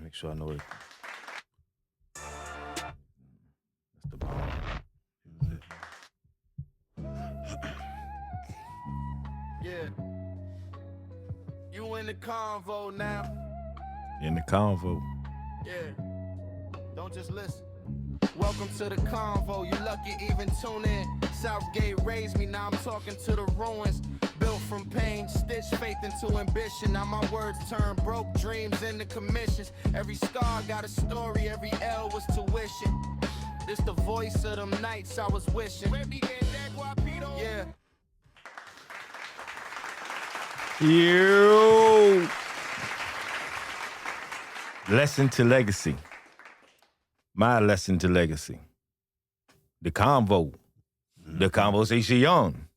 Make sure I know it. That's the bomb. Yeah. You in the convo now. In the convo. Yeah. Don't just listen. Welcome to the convo. You lucky even tune in. Southgate raised me. Now I'm talking to the ruins. Built from pain, stitched faith into ambition. Now my words turn broke dreams into commissions. Every scar got a story, every L was tuition. This the voice of them nights I was wishing. Yeah. You. Lesson to legacy. My lesson to legacy. The convo. The conversation.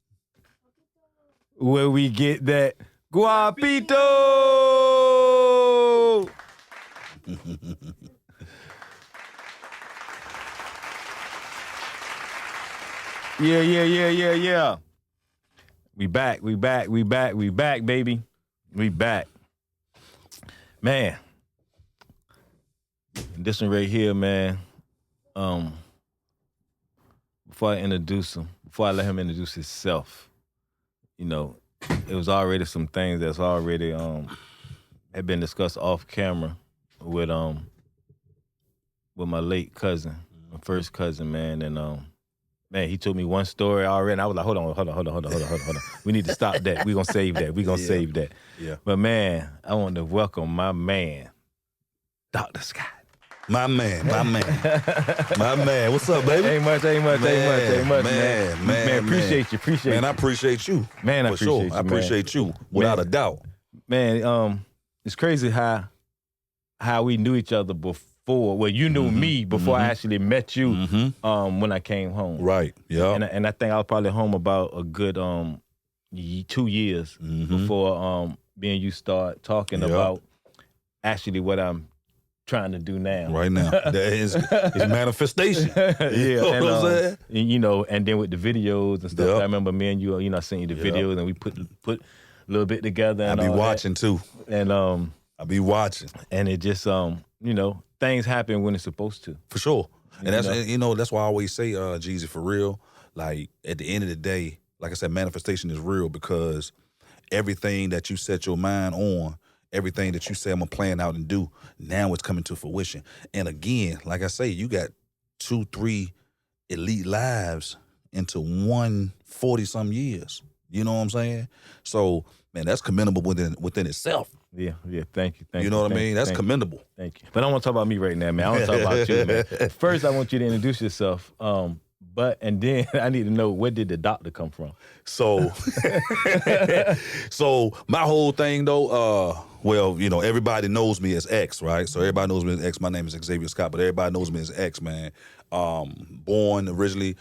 Where we get that guapito. Yeah. We back, baby. We back. Man. This one right here, man. Before I let him introduce himself, you know, it was already some things that's already had been discussed off camera with my late cousin, my first cousin, man, and man, he told me one story already, and I was like, hold on. We need to stop that. We're gonna save that. Save that. Yeah. But man, I want to welcome my man, Dr. Scott. My man. What's up, baby? Ain't much, man. Appreciate you. Man, I appreciate you. Man, I for appreciate sure. you, I appreciate you, without a doubt. Man, it's crazy how we knew each other before. Well, you knew me before I actually met you when I came home. Right, yeah. And I think I was probably home about a good 2 years before me and you start talking about actually what I'm trying to do now. Right now. That is manifestation. Yeah. You know what I'm saying? You know, and then with the videos and stuff, Yep. I remember me and you, I sent you the videos and we put a little bit together. And I be all watching too. And I be watching. And it just things happen when it's supposed to. For sure. And that's that's why I always say, Jeezy, for real, like at the end of the day, like I said, manifestation is real because everything that you set your mind on, everything that you say I'm gonna plan out and do, now it's coming to fruition. And again, like I say, you got 2-3 elite lives into 140-some years. You know what I'm saying? So, man, that's commendable within itself. Yeah. Thank you. You know what I mean? That's commendable. Thank you. But I want to talk about me right now, man. I want to talk about you, man. First, I want you to introduce yourself. And then I need to know, where did the doctor come from? So, my whole thing though, everybody knows me as X, right? So everybody knows me as X. My name is Xvarier Scott, but everybody knows me as X, man. Born originally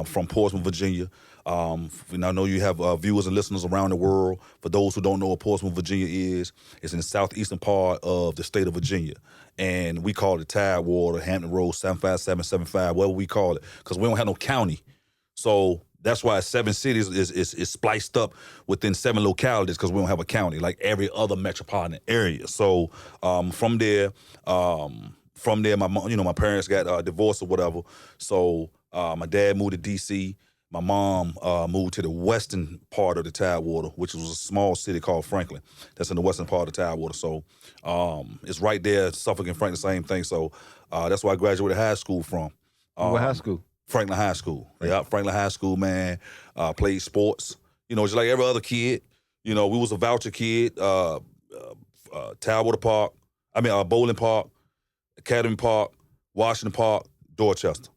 from Portsmouth, Virginia. I know you have viewers and listeners around the world. For those who don't know what Portsmouth, Virginia is, it's in the southeastern part of the state of Virginia. And we call it Tidewater, Hampton Road, 75775, whatever we call it, because we don't have no county. So that's why 7 cities is spliced up within 7 localities, because we don't have a county like every other metropolitan area. So from there, my my parents got divorced or whatever. So my dad moved to D.C. My mom moved to the western part of the Tidewater, which was a small city called Franklin. That's in the western part of the Tidewater. So it's right there, Suffolk and Franklin, same thing. So that's where I graduated high school from. What high school? Franklin High School. Yeah, Franklin High School, man. Played sports. Just like every other kid. We was a voucher kid. Tidewater Park. Bowling Park, Academy Park, Washington Park, Dorchester.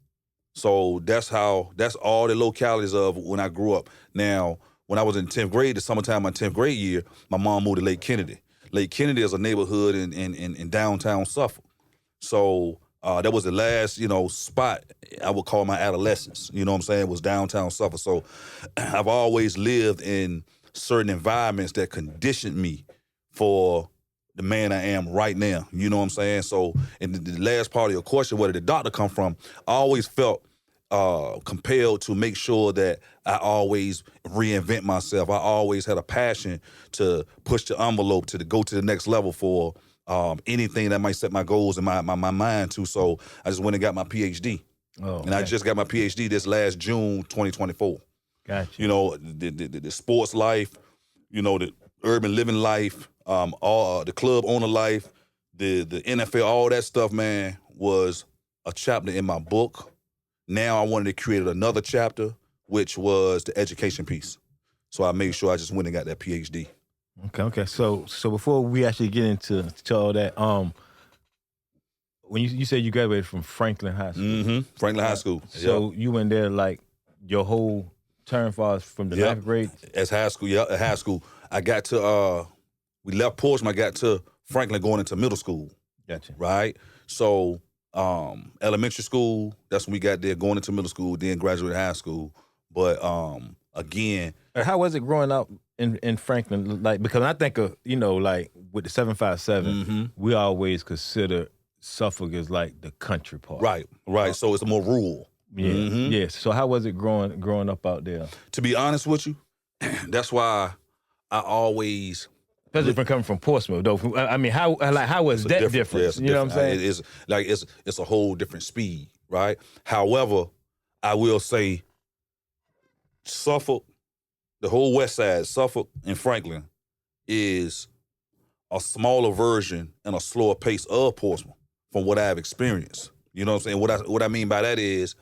So that's all the localities of when I grew up. Now, when I was in 10th grade, the summertime my 10th grade year, my mom moved to Lake Kennedy. Lake Kennedy is a neighborhood in downtown Suffolk. So that was the last, spot I would call my adolescence. You know what I'm saying? Was downtown Suffolk. So I've always lived in certain environments that conditioned me for the man I am right now. You know what I'm saying? So in the last part of your question, where did the doctor come from? I always felt compelled to make sure that I always reinvent myself. I always had a passion to push the envelope, to go to the next level for anything that might set my goals in my mind to. So I just went and got my PhD. Oh, And I just got my PhD this last June 2024. Gotcha. You know, the sports life, you know, the urban living life, all the club owner life, the NFL, all that stuff, man, was a chapter in my book. Now I wanted to create another chapter, which was the education piece. So I made sure I just went and got that PhD. Okay. So before we actually get into all that, when you said you graduated from Franklin High School, Mm-hmm. Franklin High School. So you went there like your whole term far as from the ninth grade? As high school, at high school. I got to, we left Portsmouth, I got to Franklin going into middle school. Gotcha. Right? So elementary school, that's when we got there, going into middle school, then graduated high school. But again. How was it growing up in Franklin? Like, because I think of, you know, like with the 757, we always consider Suffolk as like the country part. Right. So it's more rural. Yeah. Yes. So how was it growing up out there? To be honest with you, that's why I always. Especially from coming from Portsmouth, though. I mean, how was that difference? You know what I'm saying? It's like it's a whole different speed, right? However, I will say Suffolk, the whole west side, Suffolk and Franklin, is a smaller version and a slower pace of Portsmouth from what I've experienced. You know what I'm saying? What I mean by that is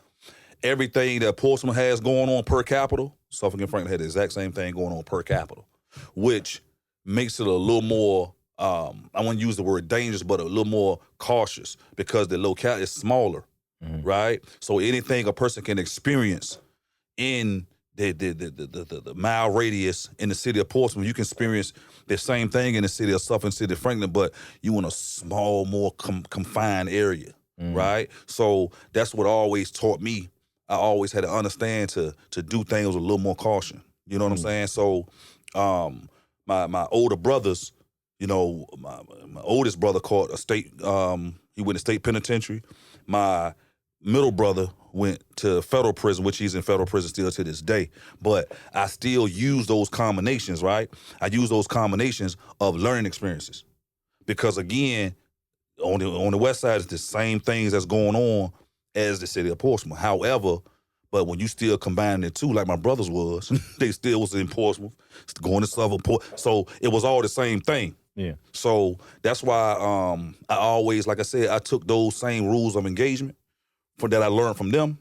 everything that Portsmouth has going on per capita, Suffolk and Franklin had the exact same thing going on per capita, which makes it a little more, I wouldn't use the word dangerous, but a little more cautious because the locality is smaller, right? So anything a person can experience in the mile radius in the city of Portsmouth, you can experience the same thing in the city of Suffolk and city of Franklin, but you in a small, more confined area, right? So that's what always taught me. I always had to understand to do things with a little more caution. You know what I'm saying? So my older brothers, you know, my oldest brother caught a state, he went to state penitentiary. My middle brother went to federal prison, which he's in federal prison still to this day. But I still use those combinations, right? I use those combinations of learning experiences. Because again, on the west side, it's the same things that's going on as the city of Portsmouth. However, but when you still combine it too, like my brothers was, they still was in Portsmouth, going to Suffolk. So it was all the same thing. Yeah. So that's why I always, like I said, I took those same rules of engagement that I learned from them,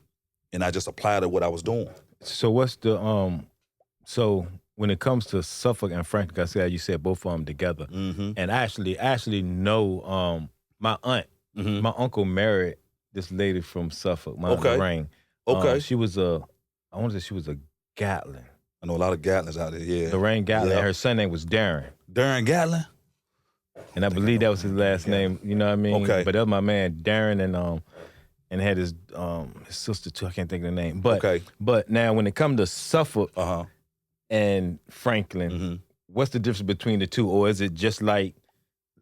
and I just applied to what I was doing. So what's the so when it comes to Suffolk and Franklin, I said you said both of them together, and I actually know my aunt, my uncle married this lady from Suffolk, my Aunt Lorraine. Okay. She was I want to say she was a Gatlin. I know a lot of Gatlins out there, yeah. Lorraine Gatlin, and her son name was Darren. Darren Gatlin? And I believe that was his last name, you know what I mean? Okay. But that was my man, Darren, and had his sister too, I can't think of the name. But now when it comes to Suffolk and Franklin, what's the difference between the two? Or is it just like,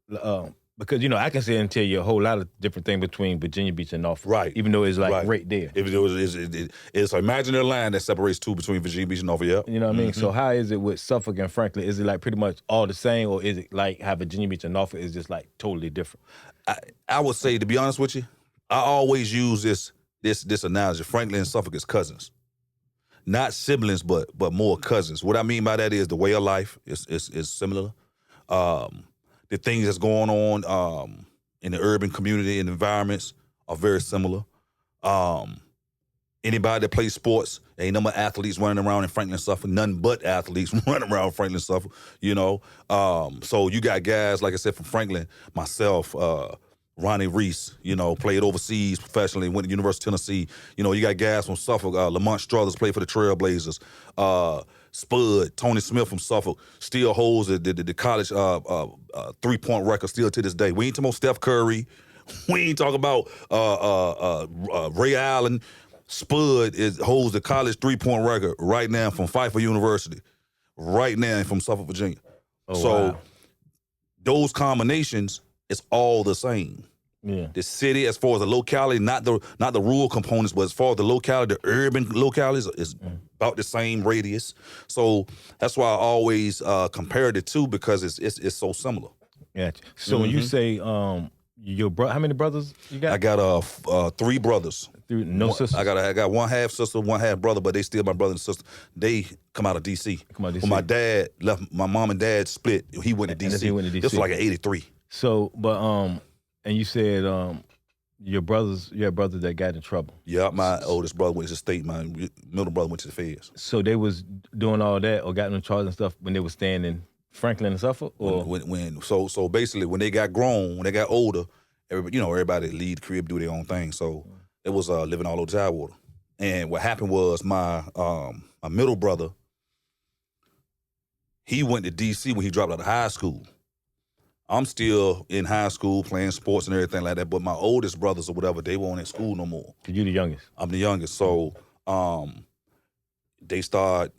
because, you know, I can sit and tell you a whole lot of different things between Virginia Beach and Norfolk. Right. Even though it's like right there. It's an imaginary line that separates two between Virginia Beach and Norfolk, yeah. You know what I mean? So how is it with Suffolk and Franklin? Is it like pretty much all the same, or is it like how Virginia Beach and Norfolk is just like totally different? I would say, to be honest with you, I always use this analogy. Franklin and Suffolk is cousins. Not siblings, but more cousins. What I mean by that is the way of life is similar. The things that's going on in the urban community and environments are very similar. Anybody that plays sports, ain't no more athletes running around in Franklin and Suffolk, none but athletes running around Franklin and Suffolk, you know. So you got guys, like I said, from Franklin, myself, Ronnie Reese, you know, played overseas professionally, went to University of Tennessee. You know, you got guys from Suffolk, Lamont Struthers played for the Trailblazers. Spud, Tony Smith from Suffolk, still holds the college three-point record still to this day. We ain't talking about Steph Curry. We ain't talking about Ray Allen. Spud holds the college three-point record right now from Pfeiffer University, right now from Suffolk, Virginia. Wow. Those combinations, it's all the same. Yeah. The city, as far as the locality, not the rural components, but as far as the locality, the urban localities is about the same radius. So that's why I always compare the two, because it's so similar. Gotcha. So when you say your brother, how many brothers you got? I got 3 brothers. No sisters? I got one half sister, one half brother, but they still my brother and sister. They come out of D.C. When my dad left, my mom and dad split, he went to D.C. He went to D.C. This was like in 83. So, but, and you said you had brothers that got in trouble. Yeah, my oldest brother went to the state. My middle brother went to the feds. So they was doing all that or got in charge and stuff when they were staying in Franklin and Suffolk? Or? So basically, when they got grown, when they got older, everybody leave the crib, do their own thing. So it was living all over Tidewater. And what happened was my middle brother, he went to D.C. when he dropped out of high school. I'm still in high school playing sports and everything like that, but my oldest brothers or whatever, they weren't in school no more. You the youngest? I'm the youngest. So they start,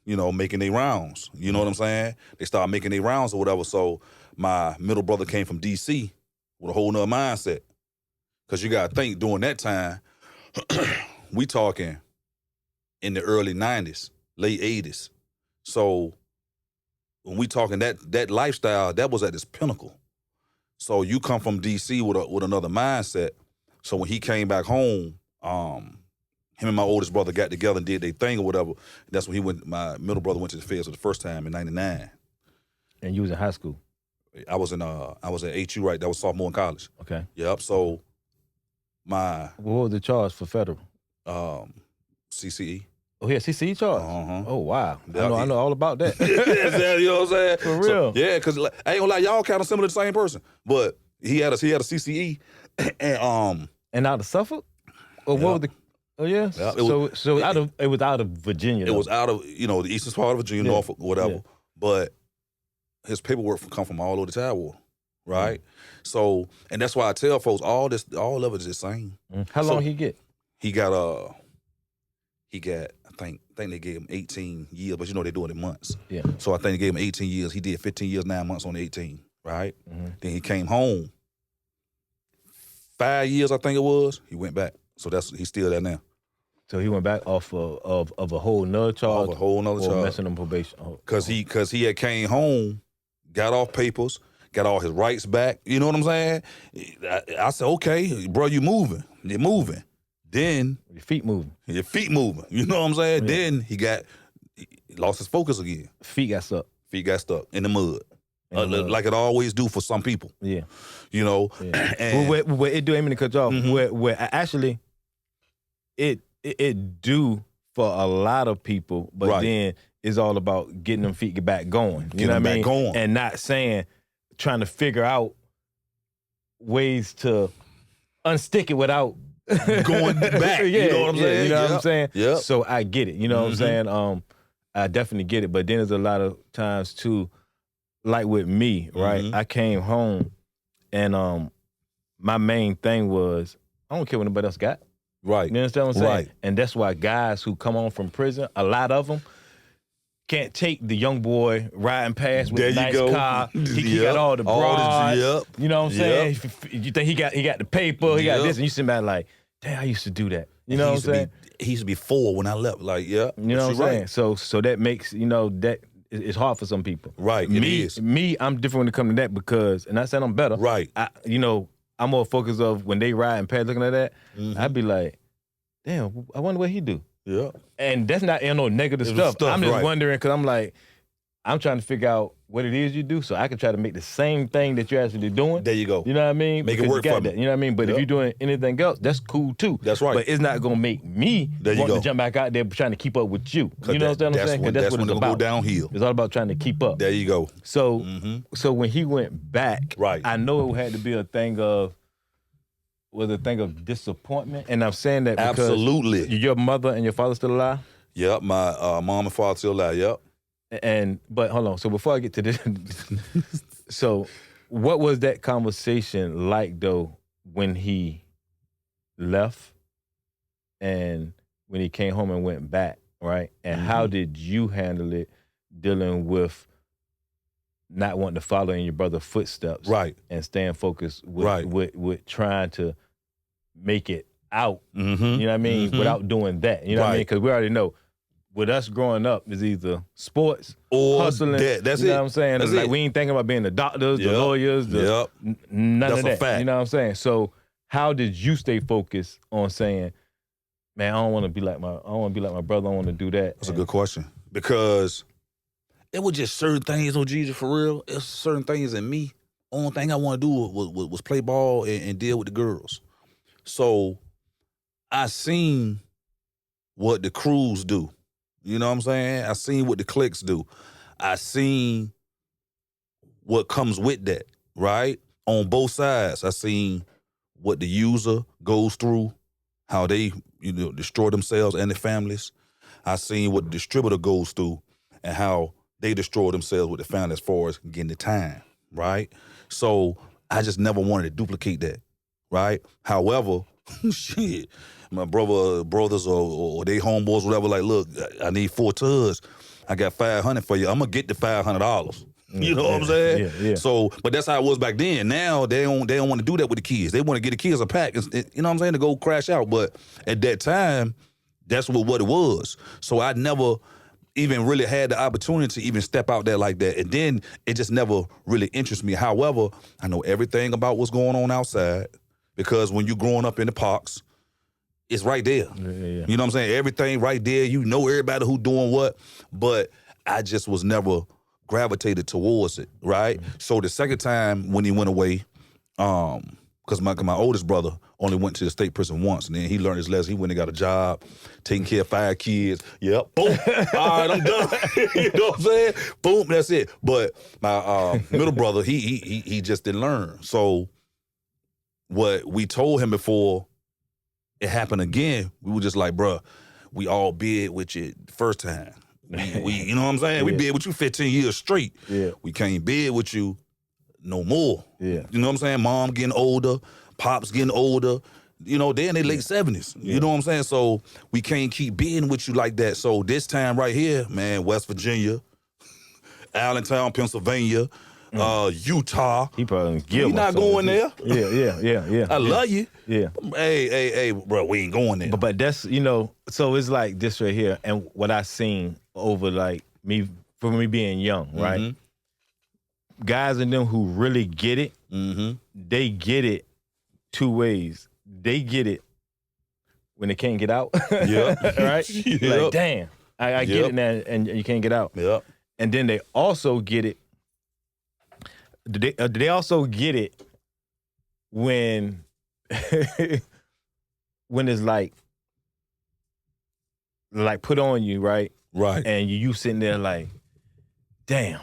making their rounds. You know what I'm saying? They start making their rounds or whatever. So my middle brother came from D.C. with a whole nother mindset. Because you got to think, during that time, we talking in the early 90s, late 80s. So when we talking that lifestyle, that was at its pinnacle. So you come from D.C. with another mindset. So when he came back home, him and my oldest brother got together and did their thing or whatever. That's when my middle brother went to the feds for the first time in '99. And you was in high school? I was at HU, right? That was sophomore in college. Okay. Yep. So what was the charge for federal? CCE. Oh, yeah, CCE charge? Uh-huh. Oh, wow. I know all about that. You know what I'm saying? For real? So, yeah, because I ain't gonna lie, y'all kind of similar to the same person. But he had a CCE. And out of Suffolk? Or what was the... Oh, yeah? Yep. It was out of Virginia, It was out of, the eastern part of Virginia, Norfolk, whatever. Yeah. But his paperwork come from all over the Tidewater, right? So, and that's why I tell folks, all of it is the same. How long he get? He got, I think they gave him 18 years, but they do it in months. Yeah. So I think they gave him 18 years. He did 15 years, 9 months on the 18, right? Mm-hmm. Then he came home. 5 years, I think it was. He went back. So he's still there now. So he went back off of a whole nother charge? Of a whole nother charge. Messing on probation? Because he had came home, got off papers, got all his rights back. You know what I'm saying? I said, okay, bro, you're moving. Then your feet moving. You know what I'm saying? Yeah. Then he lost his focus again. Feet got stuck in the mud. Like it always do for some people. Yeah. Yeah. And where it do, I mean to cut you off, where actually it do for a lot of people, but then it's all about getting them feet back going. You know what I mean? Going. And not trying to figure out ways to unstick it without going back. You know what I'm saying? You know what I'm saying? Yeah. So I get it. You know what I'm saying? I definitely get it. But then there's a lot of times too, like with me, right? I came home and my main thing was I don't care what nobody else got. Right. You understand what I'm saying? Right. And that's why guys who come home from prison, a lot of them can't take the young boy riding past with a nice car. He got all the bras. You know what I'm saying? You think he got the paper, he got this, and you sit back like, damn, I used to do that. You know what I'm saying? He used to be 4 when I left. Like, yeah. You know what I'm saying? So that makes, that it's hard for some people. Right. Me, I'm different when it comes to that because, and I said I'm better. Right. I'm more focused of when they ride and past looking at that, I'd be like, damn, I wonder what he do. Yeah. And that's not no negative stuff. I'm just wondering because I'm like, I'm trying to figure out what it is you do so I can try to make the same thing that you're actually doing. There you go. You know what I mean? Make it work for me. You know what I mean? But if you're doing anything else, that's cool too. That's right. But it's not going to make me want to jump back out there trying to keep up with you. You know what I'm saying? Because that's what it's about. Go downhill. It's all about trying to keep up. There you go. So when he went back, I know it had to be a thing of disappointment. And I'm saying that because absolutely. Your mother and your father still alive? Yep, my mom and father still alive, yep. But hold on, so before I get to this, so what was that conversation like though when he left and when he came home and went back, right? And how did you handle it dealing with not wanting to follow in your brother's footsteps, right? And staying focused with trying to make it out, you know what I mean, without doing that, you know what I mean? Because we already know with us growing up is either sports or hustling. That's you know it. what I'm saying? That's like it. we ain't thinking about being the doctors, the Yep. lawyers, Yep. none That's of a that. fact. You know what I'm saying? So how did you stay focused on saying, man, I don't want to be like my brother. I want to do that. That's a good question. Because it was just certain things, Jesus, for real. It's certain things in me. Only thing I want to do was play ball and deal with the girls. So I seen what the crews do. You know what I'm saying? I seen what the cliques do. I seen what comes with that, right? On both sides. I seen what the user goes through, how they, destroy themselves and their families. I seen what the distributor goes through and how they destroy themselves with the family as far as getting the time, right? So I just never wanted to duplicate that, right? However, shit, my brothers or they homeboys, whatever, like, look, I need 4 tubs. I got $500 for you. I'm gonna get the $500. You know what I'm saying? Yeah. So, but that's how it was back then. Now they don't want to do that with the kids. They want to get the kids a pack. You know what I'm saying? To go crash out. But at that time, that's what it was. So I never even really had the opportunity to even step out there like that. And then it just never really interested me. However, I know everything about what's going on outside because when you're growing up in the parks, it's right there. Yeah. You know what I'm saying? Everything right there. You know everybody who doing what. But I just was never gravitated towards it, right? Mm-hmm. So the second time when he went away, because my oldest brother only went to the state prison once, and then he learned his lesson. He went and got a job, taking care of 5 kids. Yep, boom. All right, I'm done. You know what I'm saying? Boom, that's it. But my middle brother, he just didn't learn. So what we told him before it happened again, we were just like, bruh, we all bid with you the first time. We you know what I'm saying? Yeah. We bid with you 15 years straight. Yeah. We can't bid with you no more. Yeah. You know what I'm saying? Mom getting older, pops getting older. You know, they're in their late 70s. You know what I'm saying? So we can't keep bidding with you like that. So this time right here, man, West Virginia, Allentown, Pennsylvania, Utah. He probably give. We not going there. Yeah. I love you. Yeah. Hey, bro, we ain't going there. But that's, so it's like this right here, and what I seen over like me being young, right? Mm-hmm. Guys in them who really get it, they get it 2 ways. They get it when they can't get out, right? Yep. Like, damn, I get it now, and you can't get out. Yep. And then they also get it. They also get it when when it's like put on you, right? Right. And you sitting there like, damn,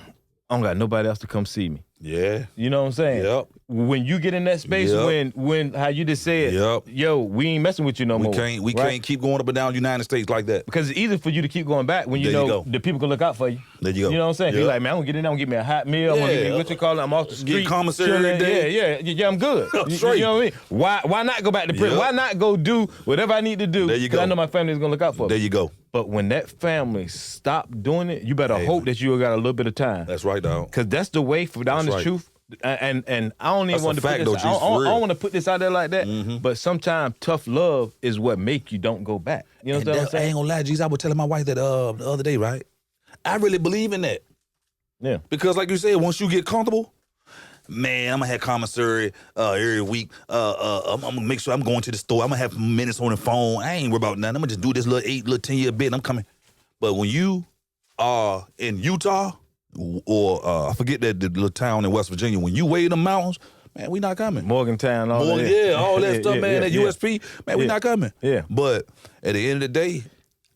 I don't got nobody else to come see me. Yeah. You know what I'm saying? Yep. When you get in that space, when how you just said, yo, we ain't messing with you no more. We can't keep going up and down the United States like that. Because it's easy for you to keep going back when you know the people can look out for you. There you go. You know what I'm saying? You're like, man, I'm gonna get in there, I'm gonna get me a hot meal, I'm gonna get me what you call it, I'm off the street. Get commissary every day. Yeah, I'm good. You know what I mean? Why not go back to prison? Why not go do whatever I need to do? There you go. Because I know my family's gonna look out for me. There you go. But when that family stop doing it, you better hope that you got a little bit of time. That's right, dog. Because that's the way for the honest truth. And I don't even want to put this. I don't want to put this out there like that. Mm-hmm. But sometimes tough love is what make you don't go back. You know what I'm saying? I ain't gonna lie, Jesus. I was telling my wife that the other day, right? I really believe in that. Yeah. Because like you said, once you get comfortable, man, I'm gonna have commissary every week. I'm gonna make sure I'm going to the store. I'm gonna have minutes on the phone. I ain't worried about nothing. I'm gonna just do this little 10-year bid and I'm coming. But when you are in Utah, or I forget that the little town in West Virginia, when you weigh them mountains, man, we not coming. Morgantown, all that. Yeah, all that stuff, man, that USP, man, we not coming. Yeah. But at the end of the day,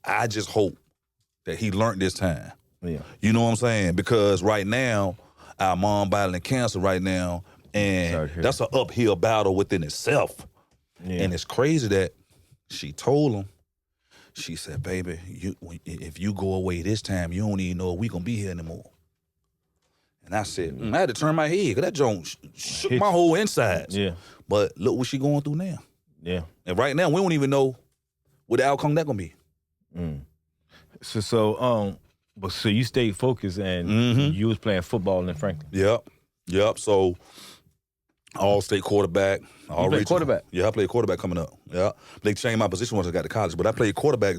I just hope that he learned this time. Yeah. You know what I'm saying? Because right now, our mom battling cancer right now, and that's an uphill battle within itself. Yeah. And it's crazy that she told him, she said, baby, if you go away this time, you don't even know if we gonna be here anymore. And I said, I had to turn my head, because that joint shook my whole insides. Yeah. But look what she going through now. Yeah. And right now, we don't even know what the outcome that gonna be. So you stayed focused and you was playing football in Franklin. Yep. So all-state quarterback. Quarterback? Yeah, I played quarterback coming up. Yeah. They changed my position once I got to college, but I played quarterback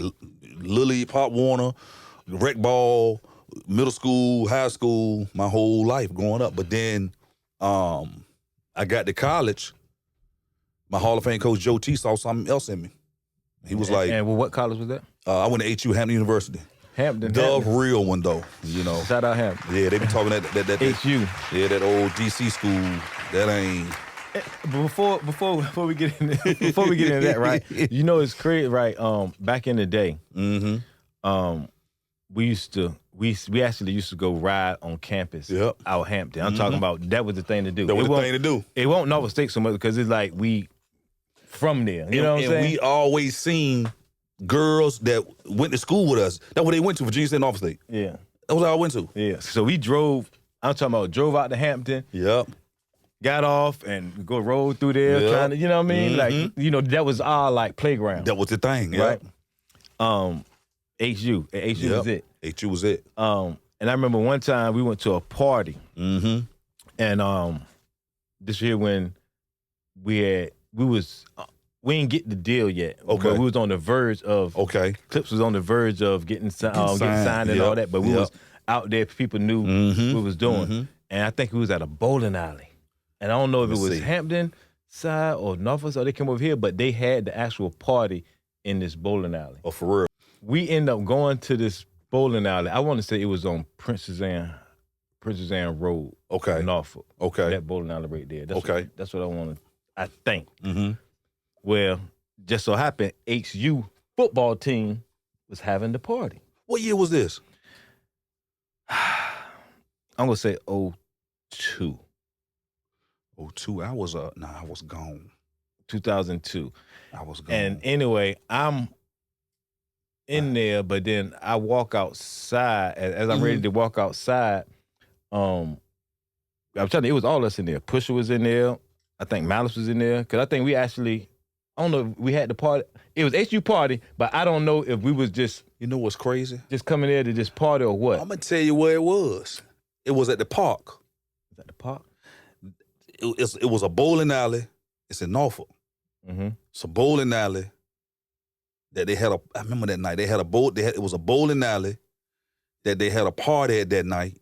Little League, Pop Warner, rec ball, middle school, high school, my whole life growing up. But then I got to college. My Hall of Fame coach, Joe T, saw something else in me. He was like... And what college was that? I went to HU, Hampton University. Hampton. The real one, though, you know. Shout out Hampton. Yeah, they be talking that HU. Yeah, that old DC school. That ain't... Before we get into that, right? You know it's crazy, right? Back in the day, we actually used to go ride on campus out Hampton. I'm talking about that was the thing to do. That was the thing to do. It won't Norfolk State so much because it's like we from there. You know what I'm saying? We always seen girls that went to school with us. That's what they went to, Virginia State and Norfolk State. Yeah. That's what I went to. Yeah. So we drove out to Hampton. Yep. Got off and go roll through there trying to, you know what I mean? Like, you know, that was our like playground. That was the thing, right? HU was it. HU was it. And I remember one time we went to a party. And this year when we didn't get the deal yet. Okay. But we was on the verge of Clips was on the verge of getting signed and all that. But we was out there, people knew what we was doing. And I think we was at a bowling alley. And I don't know if it was Hampton side or Norfolk, or they came over here, but they had the actual party in this bowling alley. Oh, for real? We end up going to this bowling alley. I want to say it was on Princess Anne Road. Okay. Norfolk. Okay. That bowling alley right there. That's what I want to, I think. Well, just so happened, HU football team was having the party. What year was this? I'm going to say 02. 02, I was gone. 2002. I was gone. And anyway, I'm in there, but then I walk outside. As I'm ready to walk outside, I'm telling you, it was all us in there. Pusha was in there. I think Malice was in there. Because I think we actually, I don't know if we had the party. It was HU party, but I don't know if we was just... You know what's crazy? Just coming there to just party or what. I'm going to tell you where it was. It was at the park. Was at the park? It was a bowling alley. It's in Norfolk. It's a bowling alley that they had I remember that night. They had it was a bowling alley that they had a party at that night.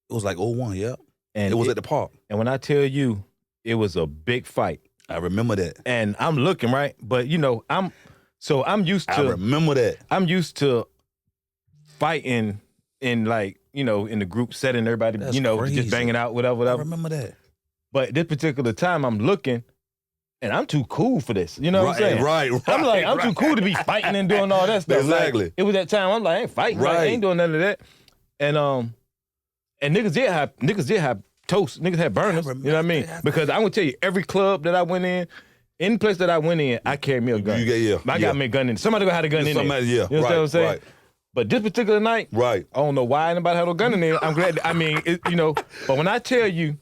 It was like 01, yeah. And it was at the park. And when I tell you, it was a big fight. I remember that. And I'm looking, right? But you know, I'm used to... I remember that. I'm used to fighting in like, you know, in the group setting, everybody, That's you know, crazy. just banging out, whatever. I remember that. But this particular time, I'm looking, and I'm too cool for this. You know what I'm saying? Right. I'm like, I'm too cool to be fighting and doing all that stuff. Exactly. Like, it was that time, I'm like, I ain't fighting. Right. I ain't doing none of that. And niggas did have toast. Niggas had burners. You know what I mean? Because I'm going to tell you, every club that I went in, any place that I went in, I carried me a gun. I got me a gun in. Somebody had a gun in there. Yeah. You know what I'm saying? Right. But this particular night, I don't know why anybody had no gun in there. I'm glad. You know, but when I tell you,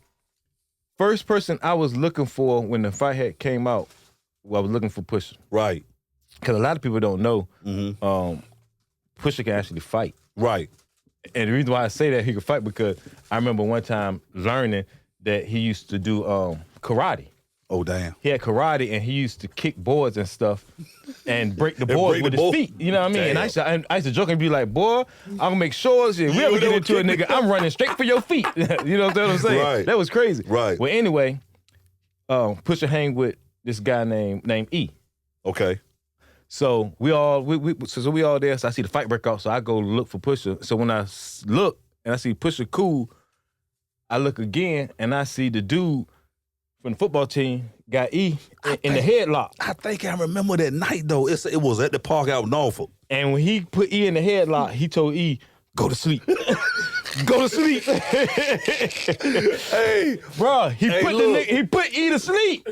first person I was looking for when the fight came out, I was looking for Pusha. Right. Because a lot of people don't know, Pusha can actually fight. Right. And the reason why I say that he could fight, because I remember one time learning that he used to do karate. Oh, damn. He had karate, and he used to kick boards and stuff and break the boards with his feet. You know what I mean? Damn. And I used to joke and be like, boy, I'm going to make sure we ever get into it, nigga, I'm running straight for your feet. You know what I'm saying? Right. That was crazy. Right. Well, anyway, Pusha hang with this guy named E. Okay. So we all there. So I see the fight break out. So I go look for Pusha. So when I look and I see Pusha cool, I look again and I see the dude from the football team got E in the headlock. I think I remember that night though. It was at the park out in Norfolk. And when he put E in the headlock, he told E, "Go to sleep." Go to sleep. Hey, bro, he put E to sleep.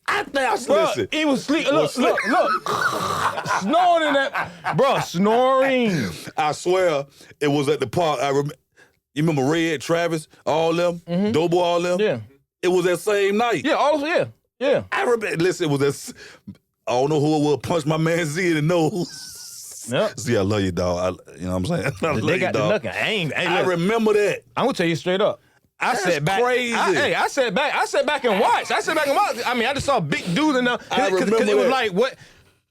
I think I listen. He was sleep. Look. Snoring in that, bro. Snoring. I swear, it was at the park. You remember Red, Travis, all them, Doughboy, all them. Yeah. It was that same night. Yeah, all of them. Yeah. I remember. Listen, it was that. I don't know who it was. Punch my man Z in the nose. Yep. Z, I love you, dog. You know what I'm saying? They got the knuckle. I remember that. I'm gonna tell you straight up. I sat back. Crazy. I sat back and watched. I mean, I just saw big dudes in there. I remember it was that. like what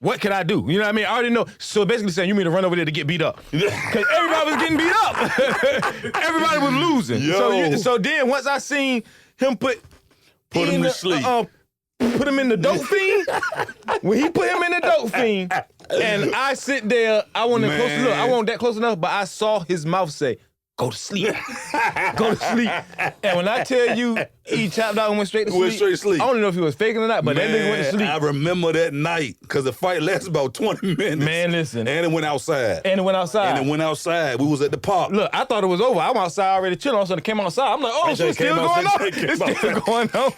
what can I do? You know what I mean? I already know. So basically saying, you mean to run over there to get beat up. Because everybody was getting beat up. Everybody was losing. So then once I seen him put him to sleep. Put him in the dope fiend. When he put him in the dope fiend, and I sit there, I wasn't close enough. I wasn't that close enough, but I saw his mouth say, "Go to sleep. Go to sleep." And when I tell you, he chopped out and went straight to sleep. Went straight to sleep. I don't know if he was faking or not, but that nigga went to sleep. I remember that night because the fight lasted about 20 minutes. Man, listen. And it went outside. We was at the park. Look, I thought it was over. I'm outside already chilling. All of a sudden it came outside. I'm like, oh, shit, it's still going on. It's still going on.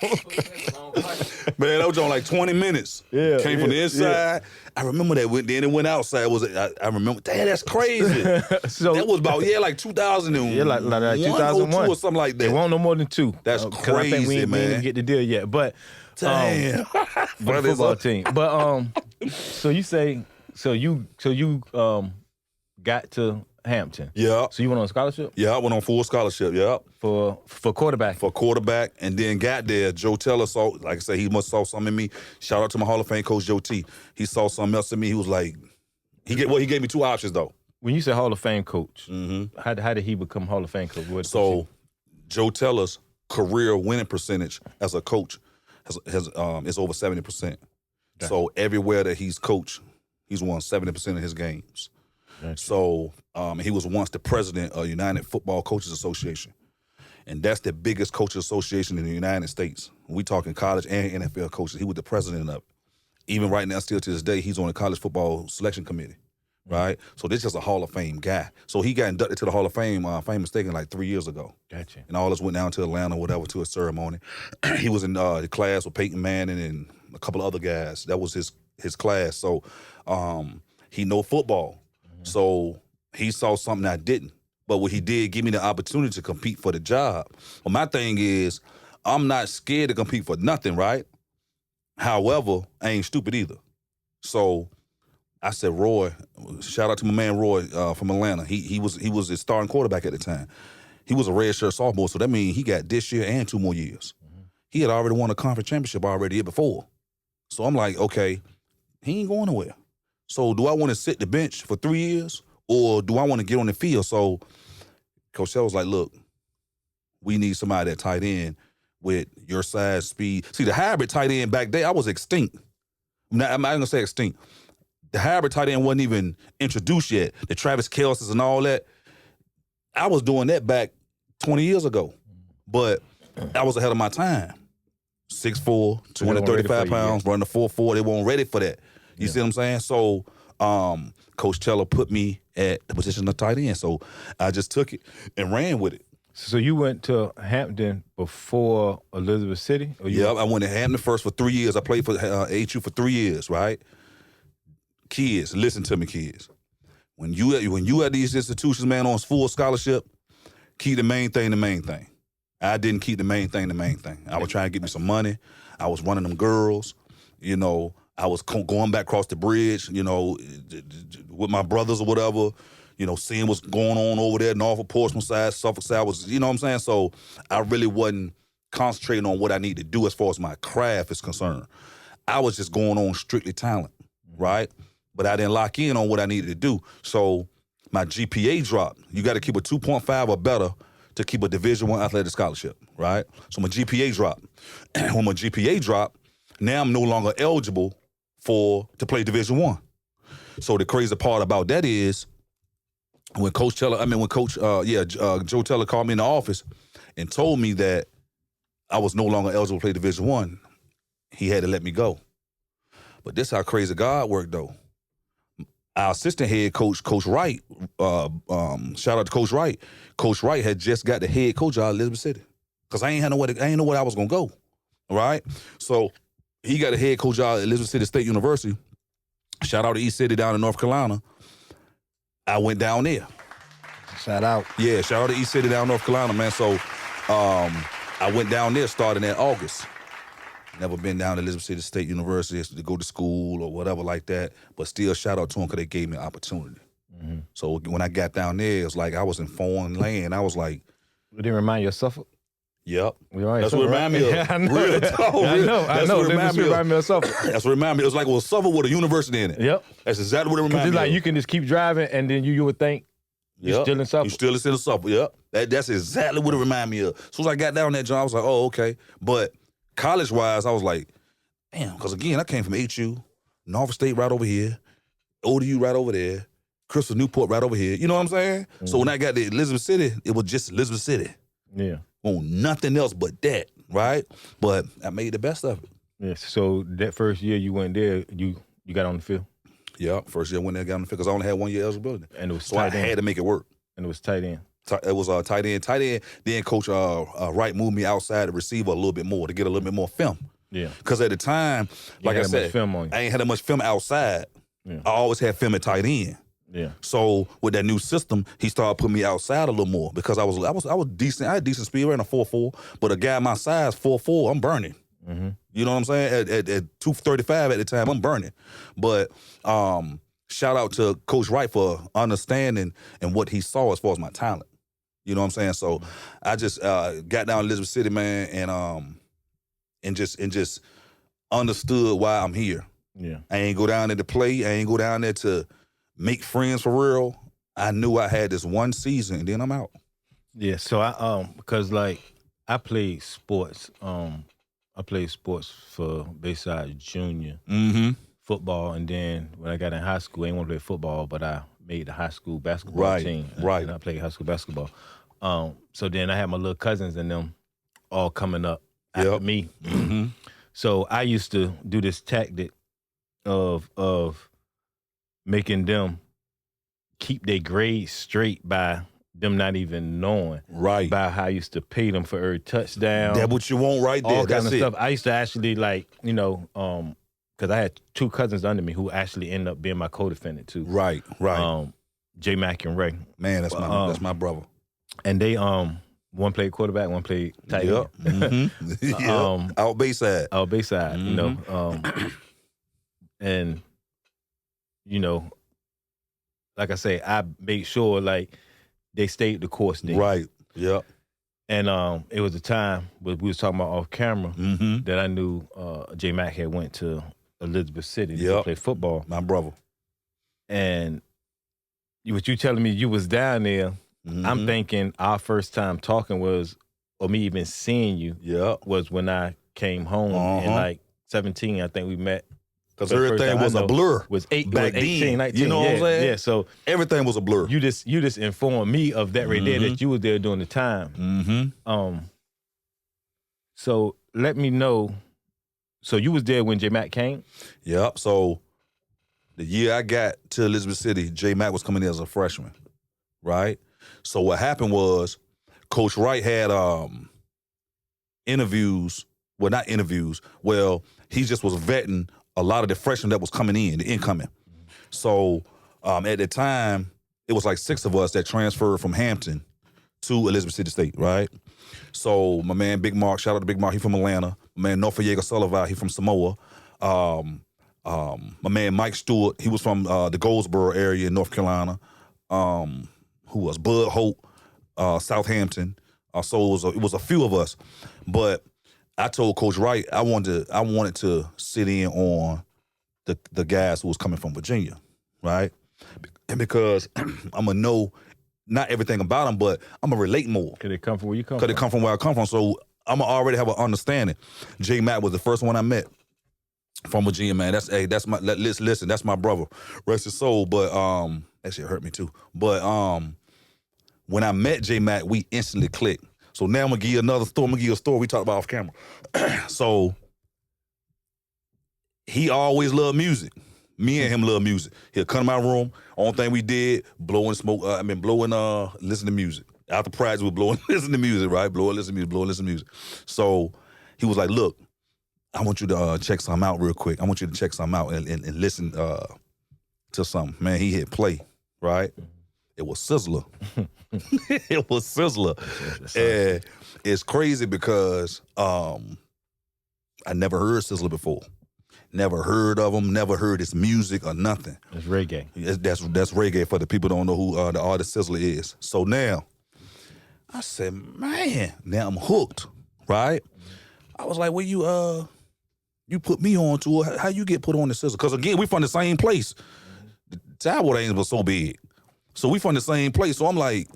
Man, that was on like 20 minutes. Yeah. Came from the inside. Yeah. I remember that. Then it went outside. I remember, damn, that's crazy. So that was about, like 2001. Yeah, like 2001. Or something like that. It won't no more than 2. That's crazy, I think we man. didn't get the deal yet. But damn. For the football team. But so you say, so you got to Hampton. Yeah. So you went on a scholarship? Yeah, I went on full scholarship, yeah. For quarterback? For quarterback, and then got there. Joe Teller saw, like I said, he must saw something in me. Shout out to my Hall of Fame coach, Joe T. He saw something else in me. He was like, he gave me 2 options, though. When you say Hall of Fame coach, how did he become Hall of Fame coach? So Joe Teller's career winning percentage as a coach is over 70%. Okay. So everywhere that he's coached, he's won 70% of his games. Gotcha. So he was once the president of United Football Coaches Association. And that's the biggest coaches association in the United States. We talking college and NFL coaches. He was the president of it. Even right now, still to this day, he's on the college football selection committee, right? So this is just a Hall of Fame guy. So he got inducted to the Hall of Fame, if I'm mistaken, like 3 years ago. Gotcha. And all us went down to Atlanta or whatever to a ceremony. He was in the class with Peyton Manning and a couple of other guys. That was his class. So he know football. So he saw something I didn't. But what he did, give me the opportunity to compete for the job. Well, my thing is, I'm not scared to compete for nothing, right? However, I ain't stupid either. So I said, Roy, shout out to my man Roy from Atlanta. He was his starting quarterback at the time. He was a redshirt sophomore, so that means he got this year and 2 more years. He had already won a conference championship already the year before. So I'm like, okay, he ain't going nowhere. So do I want to sit the bench for 3 years or do I want to get on the field? So Coach Shell was like, look, we need somebody at tight end with your size, speed. See, the hybrid tight end back there, I was extinct. I'm not going to say extinct. The hybrid tight end wasn't even introduced yet. The Travis Kelce's and all that. I was doing that back 20 years ago. But I was ahead of my time. 6'4", 235 pounds, running the 4.4. They weren't ready for that. You see what I'm saying? So Coach Teller put me at the position of tight end. So I just took it and ran with it. So you went to Hampton before Elizabeth City? I went to Hampton first for 3 years. I played for HU for 3 years, right? Kids, listen to me, kids. When you at these institutions, man, on full scholarship, keep the main thing the main thing. I didn't keep the main thing the main thing. I was trying to get me some money. I was running them girls, you know. I was going back across the bridge, you know, with my brothers or whatever, you know, seeing what's going on over there, Norfolk, Portsmouth side, Suffolk side, was, you know what I'm saying? So I really wasn't concentrating on what I need to do as far as my craft is concerned. I was just going on strictly talent, right? But I didn't lock in on what I needed to do. So my GPA dropped. You got to keep a 2.5 or better to keep a Division I athletic scholarship, right? So my GPA dropped. And when my GPA dropped, now I'm no longer eligible to play Division I. So the crazy part about that is when Joe Teller called me in the office and told me that I was no longer eligible to play Division I, he had to let me go. But this how crazy God worked, though. Our assistant head coach, Coach Wright, shout out to Coach Wright. Coach Wright had just got the head coach out of Elizabeth City because I ain't know where I was gonna go, right? So he got a head coach out at Elizabeth City State University. Shout out to East City down in North Carolina. I went down there. Shout out. Yeah, shout out to East City down in North Carolina, man. So I went down there starting in August. Never been down to Elizabeth City State University to go to school or whatever like that. But still, shout out to them because they gave me an opportunity. Mm-hmm. So when I got down there, it was like I was in foreign land. I was like... Did it remind you of Suffolk? Yep. Right, that's what remind me of. Yeah, I know. Real talk. I know. That's what remind me of Suffolk. That's what remind me. It was like Suffolk with a university in it. Yep. That's exactly what it reminded me It's like of. you can just keep driving and then you would think you're still in Suffolk. You still in Suffolk, yep. That's exactly what it reminded me of. As soon as I got down that job, I was like, oh, okay. But college-wise, I was like, damn, because again, I came from HU, Norfolk State right over here, ODU right over there, Crystal Newport right over here. You know what I'm saying? Mm-hmm. So when I got to Elizabeth City, it was just Elizabeth City. Yeah. On nothing else but that, right? But I made the best of it. Yeah. So that first year you went there, you got on the field? Yeah, first year I went there, got on the field because I only had 1 year eligibility. And it was so I had to make it work. And it was tight end. It was tight end. Tight end, then Coach Wright moved me outside to receiver a little bit more, to get a little bit more film. Yeah. Because at the time, like I said, film on you. I ain't had that much film outside. Yeah. I always had film at tight end. Yeah. So with that new system, he started putting me outside a little more because I was decent. I had decent speed, ran a 4.4, but a guy my size, 4.4, I'm burning. Mm-hmm. You know what I'm saying? At 235 at the time, I'm burning. But shout out to Coach Wright for understanding and what he saw as far as my talent. You know what I'm saying? So I just got down to Elizabeth City, man, and just understood why I'm here. Yeah. I ain't go down there to play. I ain't go down there to make friends for real. I knew I had this one season, and then I'm out. Yeah. So I because like I played sports. I played sports for Bayside Junior football, and then when I got in high school, I didn't want to play football, but I made the high school basketball team. Right. And I played high school basketball. So then I had my little cousins and them all coming up after me. Mm-hmm. So I used to do this tactic of making them keep their grades straight by them not even knowing. Right. By how I used to pay them for every touchdown. That's what you want right there. All kind of stuff. I used to actually because I had two cousins under me who actually ended up being my co-defendant too. Right. J Mac and Ray. Man, that's my brother. And they one played quarterback, one played tight end. Mm-hmm. Out Bayside. Out Bayside, mm-hmm. And like I say, I made sure like they stayed the course then. Right. Yep. And it was a time we was talking about off camera that I knew J Mac had went to Elizabeth City to play football. My brother. And what you telling me you was down there, I'm thinking our first time talking was, or me even seeing you, was when I came home in like 17. I think we met. Because everything was a blur. Was back 18, then. 19. You know what I'm saying? Yeah, so everything was a blur. You just informed me of that right there, that you were there during the time. Mm-hmm. So let me know. So you was there when J Mac came? Yep. So the year I got to Elizabeth City, J Mac was coming in as a freshman, right? So what happened was Coach Wright had interviews. Well, not interviews. Well, he just was vetting a lot of the freshmen that was coming in, the incoming. So at the time, it was like 6 of us that transferred from Hampton to Elizabeth City State, right? So my man Big Mark, shout out to Big Mark, he from Atlanta. My man Norfolk Sullivan, he from Samoa. My man Mike Stewart, he was from the Goldsboro area in North Carolina. Who was Bud Hope, Southampton. So it was a few of us, but I told Coach Wright I wanted to sit in on the guys who was coming from Virginia, right? And because I'm gonna know not everything about them, but I'm gonna relate more. Could it come from where you come from? Could it come from where I come from? So I'm gonna already have an understanding. J Mac was the first one I met from Virginia, man. That's my listen. That's my brother. Rest his soul. But that shit hurt me too. But when I met J Mac, we instantly clicked. So now I'm gonna give you another story. I'm gonna give you a story we talked about off camera. So he always loved music. Me and him love music. He'll come to my room. Only thing we did, blowing smoke. Listen to music. After practice, we blowing, listen to music, right? Listen to music. So he was like, "Look, I want you to check something out real quick. I want you to check something out and listen to something." Man, he hit play, right? It was Sizzler. It was Sizzler. And it's crazy because I never heard Sizzler before. Never heard of him, never heard his music or nothing. It's reggae. That's reggae for the people who don't know who the artist Sizzler is. So now, I said, man, now I'm hooked. right? I was like, well, you put me on to it. How you get put on the sizzle? Because again, we from the same place. The Tidewater ain't was so big. So we from the same place. So I'm like,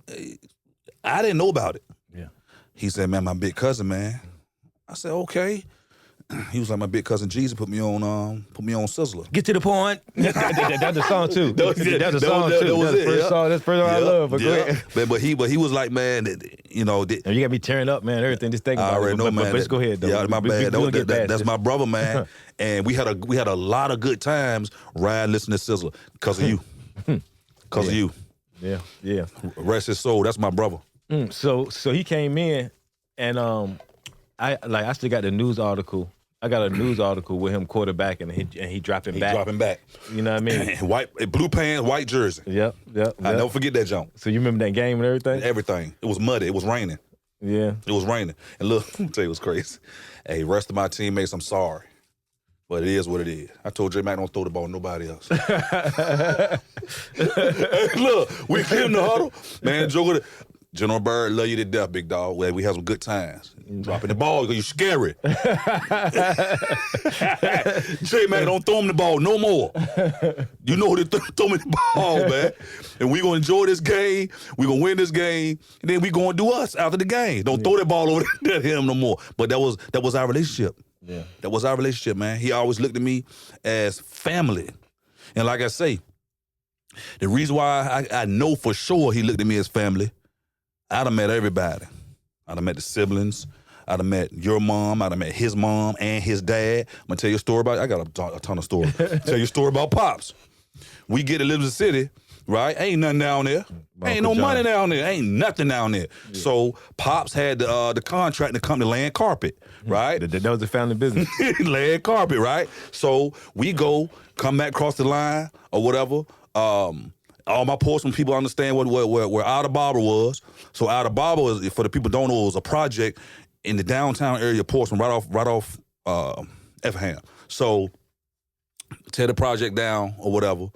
I didn't know about it. Yeah. He said, man, my big cousin, man. I said, okay. He was like, my big cousin Jesus put me on Sizzler. Get to the point. That's the song too. That's the song that too. was That's it, the first song. That's the first song I love. But go ahead. But he was like, man, you know. And you got me tearing up, man. Everything. Just thinking I about already it. know, man. But let's go ahead, though. Yeah, my bad. That's my brother, man. And we had a lot of good times riding listening to Sizzler because of you. Because of you. Yeah. Rest his soul. That's my brother. So he came in, and I still got the news article. I got a news article with him quarterbacking, and he dropping back. Dropping back. You know what I mean? White, blue pants, white jersey. Yep. I never forget that jump. So you remember that game and everything? Everything. It was muddy. It was raining. Yeah. It was raining. And look, let me tell you what's crazy. Hey, rest of my teammates, I'm sorry. But it is what it is. I told J Mac don't throw the ball to nobody else. Hey, look, we get in the huddle. Man, Joe, General Bird, love you to death, big dog. Well, we have some good times. Dropping the ball because you're scary. J Mac, don't throw him the ball no more. You know who to throw me the ball, man. And we gonna enjoy this game. We gonna win this game. And then we gonna do us after the game. Don't throw that ball over to him no more. But that was our relationship. Yeah. That was our relationship, man. He always looked at me as family. And like I say, the reason why I know for sure he looked at me as family, I'd have met everybody. I'd have met the siblings. I'd have met your mom. I'd have met his mom and his dad. I'm going to tell you a story about, I got a ton of stories. Tell you a story about Pops. We get to Elizabeth City, right? Ain't nothing down there. Ain't no money down there. Ain't nothing down there. Yeah. So Pops had the contract to come to land carpet, right? That was the family business. Land carpet, right? So we come back across the line or whatever. All my Portsmouth people understand where Outer Barber was. So Outer Barber, is, for the people who don't know, it was a project in the downtown area of Portsmouth, right off Effingham. So tear the project down or whatever,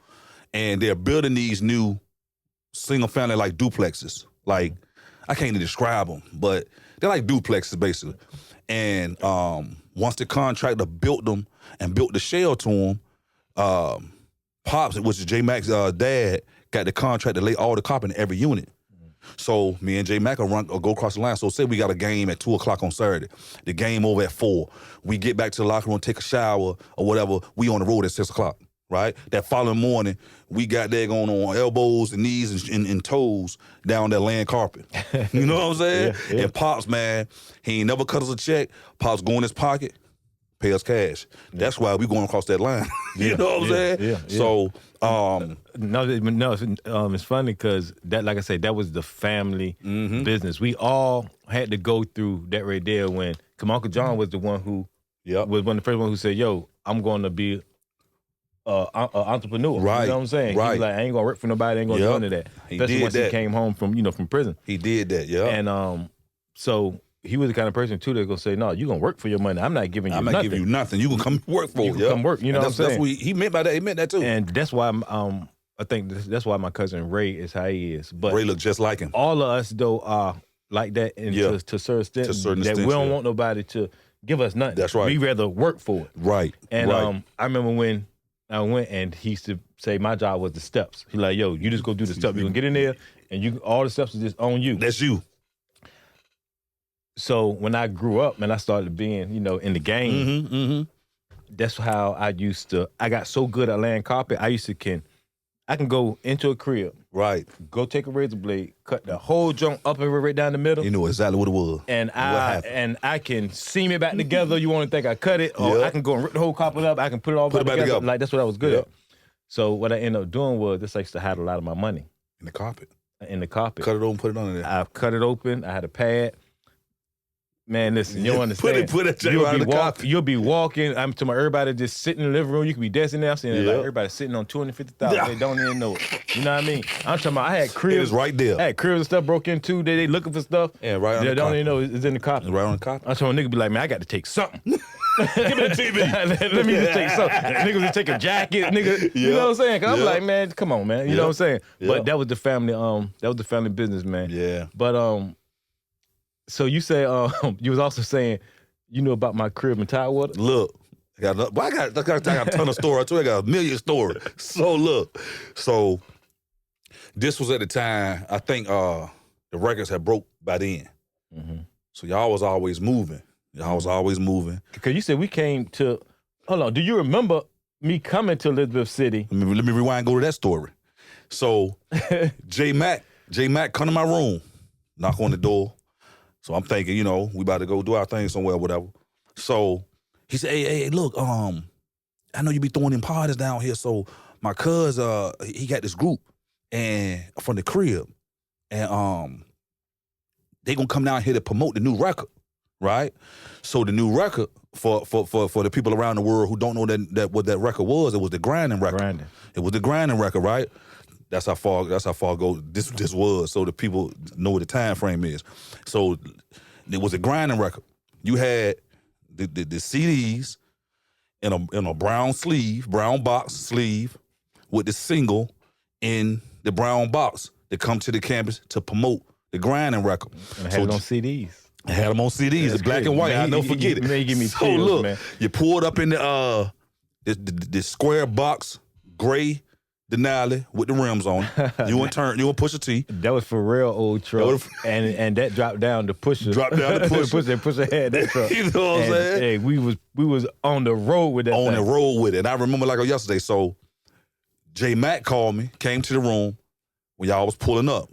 and they're building these new single family like duplexes. Like, I can't even describe them, but they're like duplexes basically. And once the contractor built them and built the shell to them, Pops, which is J Mac's dad, got the contract to lay all the carpet in every unit. So me and J Mac will go across the line. So say we got a game at 2:00 on Saturday. The game over at 4. We get back to the locker room, take a shower or whatever. We on the road at 6:00, right? That following morning, we got there going on elbows and knees and toes down that land carpet. You know what I'm saying? Yeah. And Pops, man, he ain't never cut us a check. Pops go in his pocket, pay us cash. That's why we going across that line. You know what I'm saying? Yeah. So, it's funny because that, like I said, that was the family business. We all had to go through that right there when Uncle John was the one who was one of the first one who said, "Yo, I'm going to be an entrepreneur." Right. You know what I'm saying? Right. He was like, "I ain't gonna work for nobody. I ain't gonna do none of that." Especially once he came home from prison. He did that. Yeah. And so he was the kind of person too that's gonna say, "No, you gonna work for your money. I'm not giving you nothing. I'm not giving you nothing. You can come work for it. You can come work." You know what I'm saying? That's what he meant by that. He meant that too. And that's why I think that's why my cousin Ray is how he is. But Ray look just like him. All of us though are like that, and to a certain extent, we don't want nobody to give us nothing. That's right. We rather work for it. Right. And I remember when I went and he used to say my job was the steps. He like, "Yo, you just go do the steps. You can get in there, and all the steps are just on you." That's you. So when I grew up and I started being, in the game, that's how I got so good at laying carpet. I can go into a crib, right? Go take a razor blade, cut the whole junk up and right down the middle. You know exactly what it was. And I can seam it back together. You want to think I cut it, or I can go and rip the whole carpet up. I can put it all back together. Like that's what I was good at. So what I ended up doing was this. I used to hide a lot of my money in the carpet. Cut it open, put it on there. I cut it open. I had a pad. Man, listen, you don't understand. Put it you'll be walking. I'm to my everybody just sitting in the living room. You could be dancing there. I'm saying like everybody sitting on $250,000. They don't even know it. You know what I mean? I'm talking about I had cribs. It is right there. I had cribs and stuff broke into. They looking for stuff. Yeah, right on they the don't carpet. even know it's in the carpet. Right on the carpet. I'm talking about nigga be like, man, I got to take something. Give me the TV. Let me just take something. Niggas just take a jacket, nigga. You know what I'm saying? Cause I'm like, man, come on, man. You know what I'm saying? But that was the family. That was the family business, man. Yeah. But So you say you was also saying you knew about my crib and Tidewater? Look, I got a ton of stories. I told you I got a million stories. So look, this was at the time, I think the records had broke by then. Mm-hmm. So y'all was always moving. Because you said we came to, hold on, do you remember me coming to Elizabeth City? Let me rewind and go to that story. So J Mac come to my room, knock on the door. So I'm thinking, you know, we about to go do our thing somewhere, whatever. So he said, hey, look, I know you be throwing them parties down here. So my cuz, he got this group and from the crib, and they gonna come down here to promote the new record, right? So the new record for the people around the world who don't know that what that record was, it was the grinding record. It was the grinding record, right? That's how far ago this was, so the people know what the time frame is. So it was a grinding record. You had the CDs in a brown box sleeve with the single in the brown box that come to the campus to promote the grinding record. And I had it on CDs. I had them on CDs. It's black and white. I'll never forget it. Man, give me so chills, look, man. You pulled up in the square box, gray Denali with the rims on. You and Pusha T. That was for real old truck. and that dropped down to Pusha. Pusha had that truck. You know what I'm saying? Hey, we was on the road with that the road with it. And I remember like yesterday. So J Mac called me, came to the room when y'all was pulling up.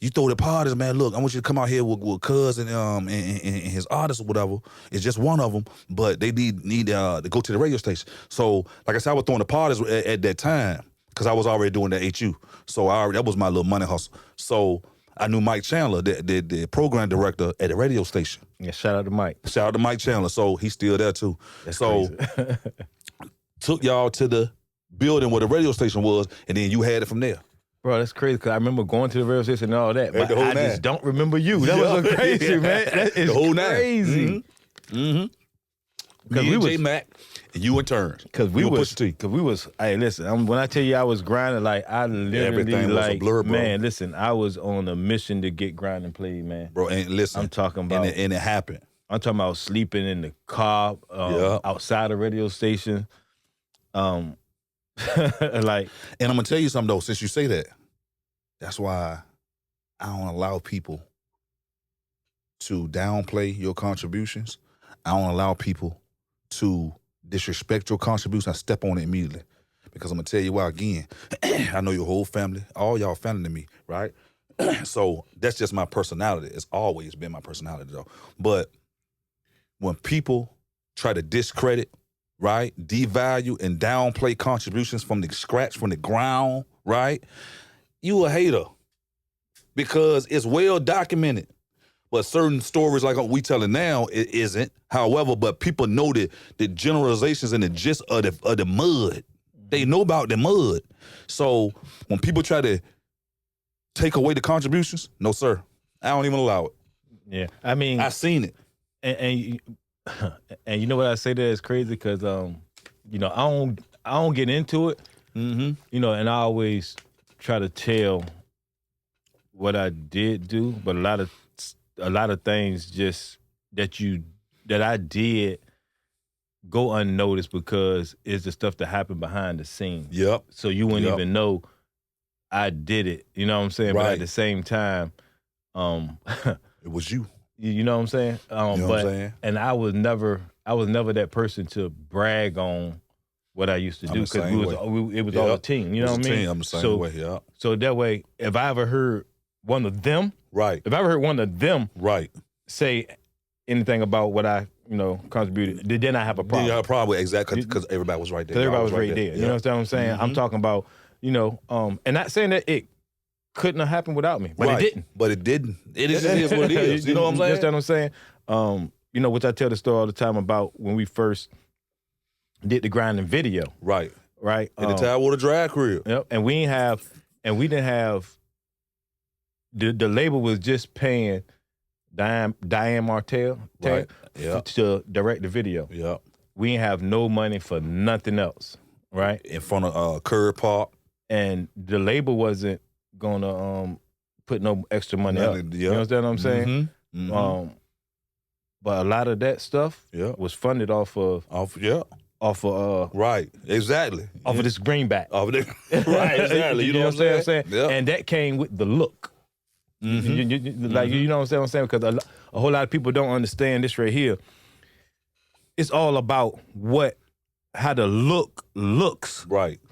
You throw the parties, man. Look, I want you to come out here with Cuz and his artists or whatever. It's just one of them, but they need to go to the radio station. So, like I said, I was throwing the parties at that time because I was already doing the HU. So that was my little money hustle. So I knew Mike Chandler, the program director at the radio station. Yeah, shout out to Mike. Shout out to Mike Chandler. So he's still there too. That's crazy. Took y'all to the building where the radio station was, and then you had it from there. Bro, that's crazy because I remember going to the radio station and all that, but I just don't remember you. That was so crazy, man. That is crazy. Mm-hmm. Because we was J Mac and you in turn. Because we was. Hey, listen. When I tell you I was grinding, like I literally everything was a blur, bro. Man, listen. I was on a mission to get grinding played, man. Bro, and listen. I'm talking about, and it happened. I'm talking about sleeping in the car outside the radio station. Like, and I'm gonna tell you something though. Since you say that, that's why I don't allow people to downplay your contributions. I don't allow people to disrespect your contributions. I step on it immediately because I'm gonna tell you why. Again, I know your whole family, all y'all family to me, right? So that's just my personality. It's always been my personality though. But when people try to discredit, right, devalue and downplay contributions from the scratch, from the ground, right, you a hater because it's well documented. But certain stories like we telling now, it isn't. However, but people know the generalizations and the gist of the mud. They know about the mud. So when people try to take away the contributions, no sir, I don't even allow it. Yeah, I mean, I seen it, and you know what I say that is crazy because you know I don't get into it. Mm-hmm. You know, and I always try to tell what I did do, but a lot of things just that I did go unnoticed because it's the stuff that happened behind the scenes. Yep. So you wouldn't even know I did it. You know what I'm saying? Right. But at the same time, it was you. You know what I'm saying? You know what I'm saying? And I was never that person to brag on what I used to do because it was all a team. You know what I mean? I'm the same way. Yeah. So that way, if I ever heard one of them, right? If I ever heard one of them, right, say anything about what I contributed, then I have a problem. You have a problem with exactly because everybody was right there. Because everybody was right there. You know what I'm saying? Mm-hmm. I'm talking about and not saying that it couldn't have happened without me, but it didn't. But it didn't. It is what it is. You know what I'm saying? You understand what I'm saying? Which I tell the story all the time about when we first did the grinding video. Right. In the Tidewater Drive crib. Yep. And we didn't have the label was just paying Diane Martell to direct the video. Yep. We didn't have no money for nothing else. Right. In front of Curry Park. And the label wasn't gonna put no extra money up. Yep. You understand what I'm saying? Mm-hmm. But a lot of that stuff was funded off of right, exactly. Off of this greenback. Right, exactly. You know what I'm saying? Yeah. And that came with the look. Like, you know what I'm saying? Because a whole lot of people don't understand this right here. It's all about how the look looks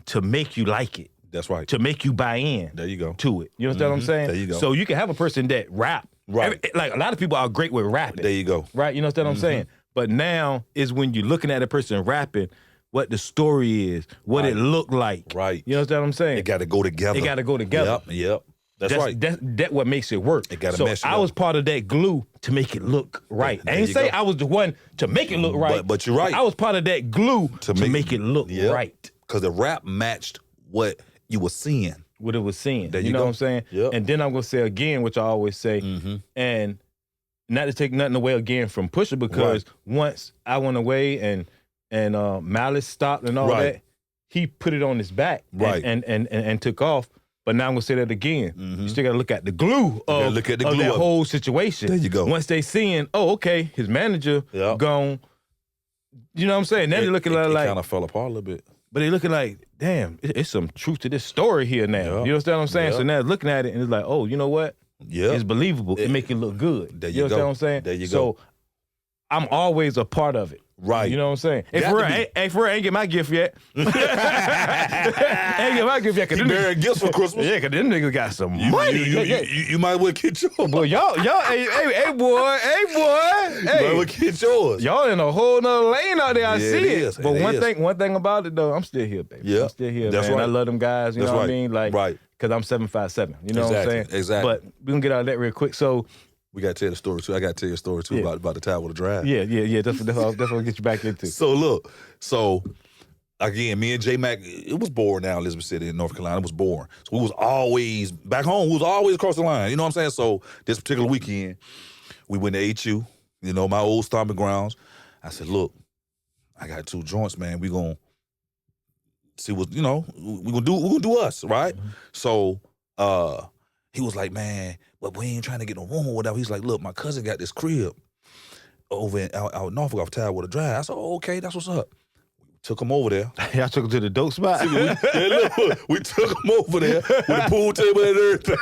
to make you like it. That's right. To make you buy in. There you go. To it. You understand what I'm saying? There you go. So you can have a person that rap. Right. Like a lot of people are great with rapping. There you go. Right? You understand what I'm saying? But now is when you're looking at a person rapping, what the story is, what it looked like. Right. You understand what I'm saying? It got to go together. It got to go together. Yep. That's right. That's what makes it work. It got to so mesh. I was part of that glue to make it look right. I ain't say I was the one to make it look right. But you're right. I was part of that glue to make it look right. Because the rap matched what you were seeing. What it was seeing. There you know go. what I'm saying? Yep. And then I'm going to say again, which I always say, and not to take nothing away again from Pusha, because once I went away and Malice stopped and all that, he put it on his back and took off. But now I'm gonna say that again. You still gotta look at the glue of that whole situation. There you go. Once they seeing, okay, his manager gone. You know what I'm saying? Now they're looking like kind of fell apart a little bit. But they looking like, damn, it's some truth to this story here now. You understand what I'm saying? So now looking at it and it's like, oh, you know what? Yeah, it's believable. It make it look good. There you understand what I'm saying? There you go. So I'm always a part of it. Right. You know what I'm saying? Hey, for real, I ain't get my gift yet. I ain't get my gift yet. He married gifts for Christmas. Yeah, because them niggas got some money. You might well get yours. Boy, y'all, hey, boy. You might well get yours. Y'all in a whole nother lane out there. I see it. Is. But one thing about it, though, I'm still here, baby. Yeah. I'm still here, That's man. right. I love them guys. You know what I mean? Like, because I'm 7'5'7". You know what I'm saying? Exactly. But we're going to get out of that real quick. So, we got to tell the story, too. I got to tell you a story, too, about the Tower of the Drive. Yeah. That's what I'll get you back into. So, look. Again, me and J-Mac, it was boring now in Elizabeth City in North Carolina. It was boring. So, we was always, back home, we was always across the line. You know what I'm saying? So, this particular weekend, we went to HU, my old stomping grounds. I said, look, I got 2 joints, man. We going to see what, we're going to do us, right? So, he was like, man, but we ain't trying to get no room or whatever. He's like, look, my cousin got this crib over out in Norfolk off Tower with a Drive. I said, oh, okay, that's what's up. We took him over there. Y'all took him to the dope spot? We took him over there with the pool table and everything.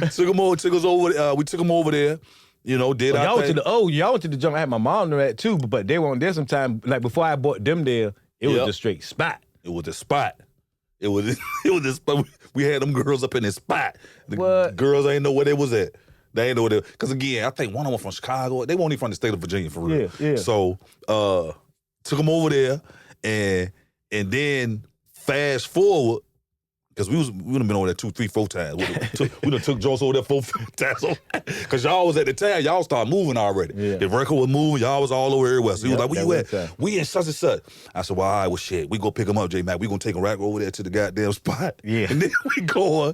We took him over there. Did our thing. Y'all went to the jump. I had my mom there at too, but they weren't there sometime. Like before I bought them there, it was a straight spot. It was the spot. It was the spot. We had them girls up in this spot. The girls ain't know where they was at. They ain't know where they, because again, I think one of them from Chicago. They weren't even from the state of Virginia for real. Yeah. So took them over there, and then fast forward, because we would have been over there 2, 3, 4 times. We done took Jones over there 4, 5 times. Because y'all was at the town, y'all started moving already. Yeah. The record was moving, y'all was all over everywhere. So he was like, where you at? Time. We in such and such. I said, well, all right, well, shit. We go pick him up, J-Mac. We gonna take him right over there to the goddamn spot. Yeah. And then we go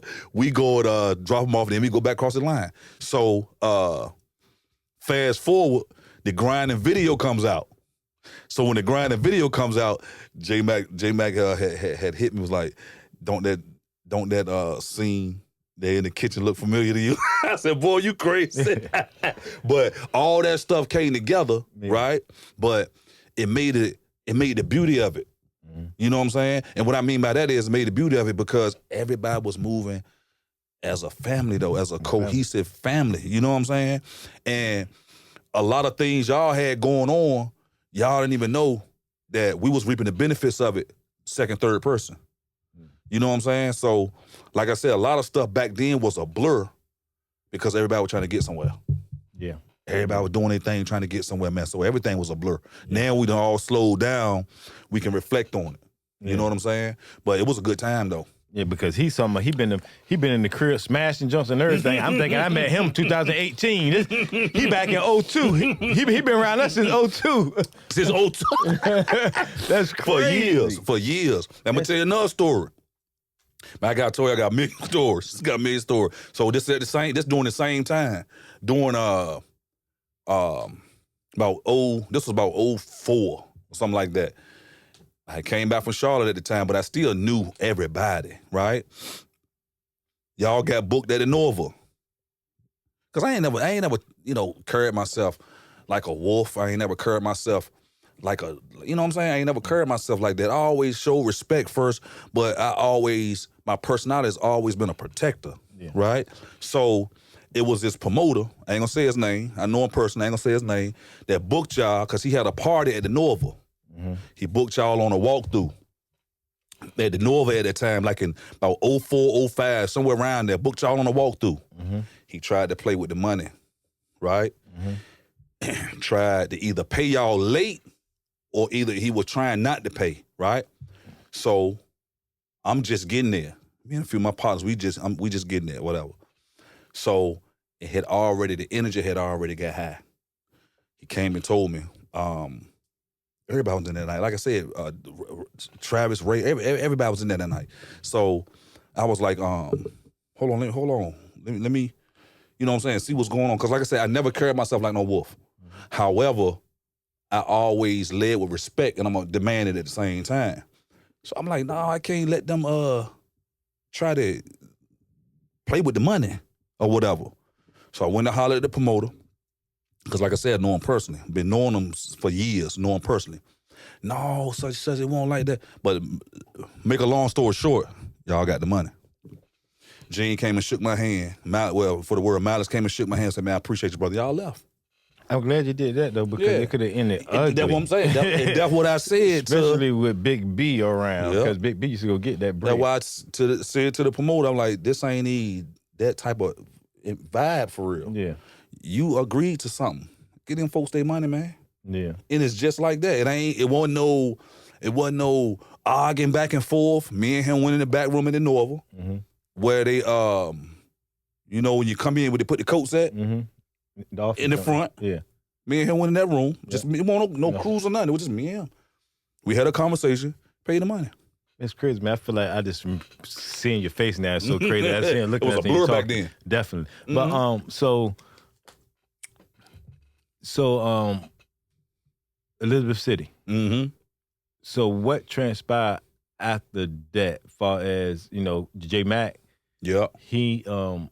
drop him off, and then we go back across the line. So fast forward, the grinding video comes out. So when the grinding video comes out, J-Mac had hit me, was like, don't that scene there in the kitchen look familiar to you? I said, boy, you crazy. But all that stuff came together, right? But it made the beauty of it. Mm-hmm. You know what I'm saying? And what I mean by that is it made the beauty of it because everybody was moving as a family, though, as a cohesive family. You know what I'm saying? And a lot of things y'all had going on, y'all didn't even know that we was reaping the benefits of it, second, third person. You know what I'm saying? So, like I said, a lot of stuff back then was a blur because everybody was trying to get somewhere. Yeah. Everybody was doing their thing, trying to get somewhere, man. So everything was a blur. Yeah. Now we done all slowed down. We can reflect on it. You know what I'm saying? But it was a good time, though. Yeah, because he been in the crib smashing jumps and everything. I'm thinking I met him 2018. He back in 02. He been around us since 02. Since 02. That's crazy. For years. I'm gonna tell you another story. I got a million stories. Got a million stories. So this during the same time. During this was about 04 or something like that. I came back from Charlotte at the time, but I still knew everybody, right? Y'all got booked at the Nova. Cause I ain't never, carried myself like a wolf. I ain't never carried myself like a, you know what I'm saying? I ain't never carried myself like that. I always show respect first, but my personality has always been a protector, right? So it was this promoter, I ain't gonna say his name, I know him personally, I ain't gonna say his name, that booked y'all, cause he had a party at the Norval. Mm-hmm. He booked y'all on a walkthrough at the Norval at that time, like in about 04, 05, somewhere around there, booked y'all on a walkthrough. Mm-hmm. He tried to play with the money, right? Mm-hmm. Tried to either pay y'all late or either he was trying not to pay, right? So I'm just getting there. Me and a few of my partners, we just getting there, whatever. So the energy had already got high. He came and told me, everybody was in there that night. Like I said, Travis, Ray, everybody was in there that night. So I was like, hold on. Let me, you know what I'm saying, see what's going on. Because like I said, I never carried myself like no wolf. Mm-hmm. However, I always led with respect and I'm going to demand it at the same time. So I'm like, no, I can't let them try to play with the money or whatever. So I went to holler at the promoter. Because like I said, I know him personally. Been knowing him for years, know him personally. No, such, it won't like that. But make a long story short, y'all got the money. Gene came and shook my hand. For the word Malice came and shook my hand and said, man, I appreciate you, brother. Y'all left. I'm glad you did that, though, because it could have ended ugly. That's what I'm saying. That's what I said. Especially with Big B around, because Big B used to go get that bread. That's why I said to the promoter, I'm like, this ain't that type of vibe for real. Yeah. You agreed to something. Get them folks their money, man. Yeah. And it's just like that. It wasn't no arguing back and forth. Me and him went in the back room in the Norval, where they when you come in where they put the coats at, in the front. Yeah. Me and him went in that room. Just me, no cruise or nothing. It was just me and him. We had a conversation, paid the money. It's crazy, man. I feel like I just seeing your face now. It's so crazy. I see looking at it. It was a blur back then. Definitely. But so Elizabeth City. Mm-hmm. So what transpired after that, far as, J Mac? Yeah. He, the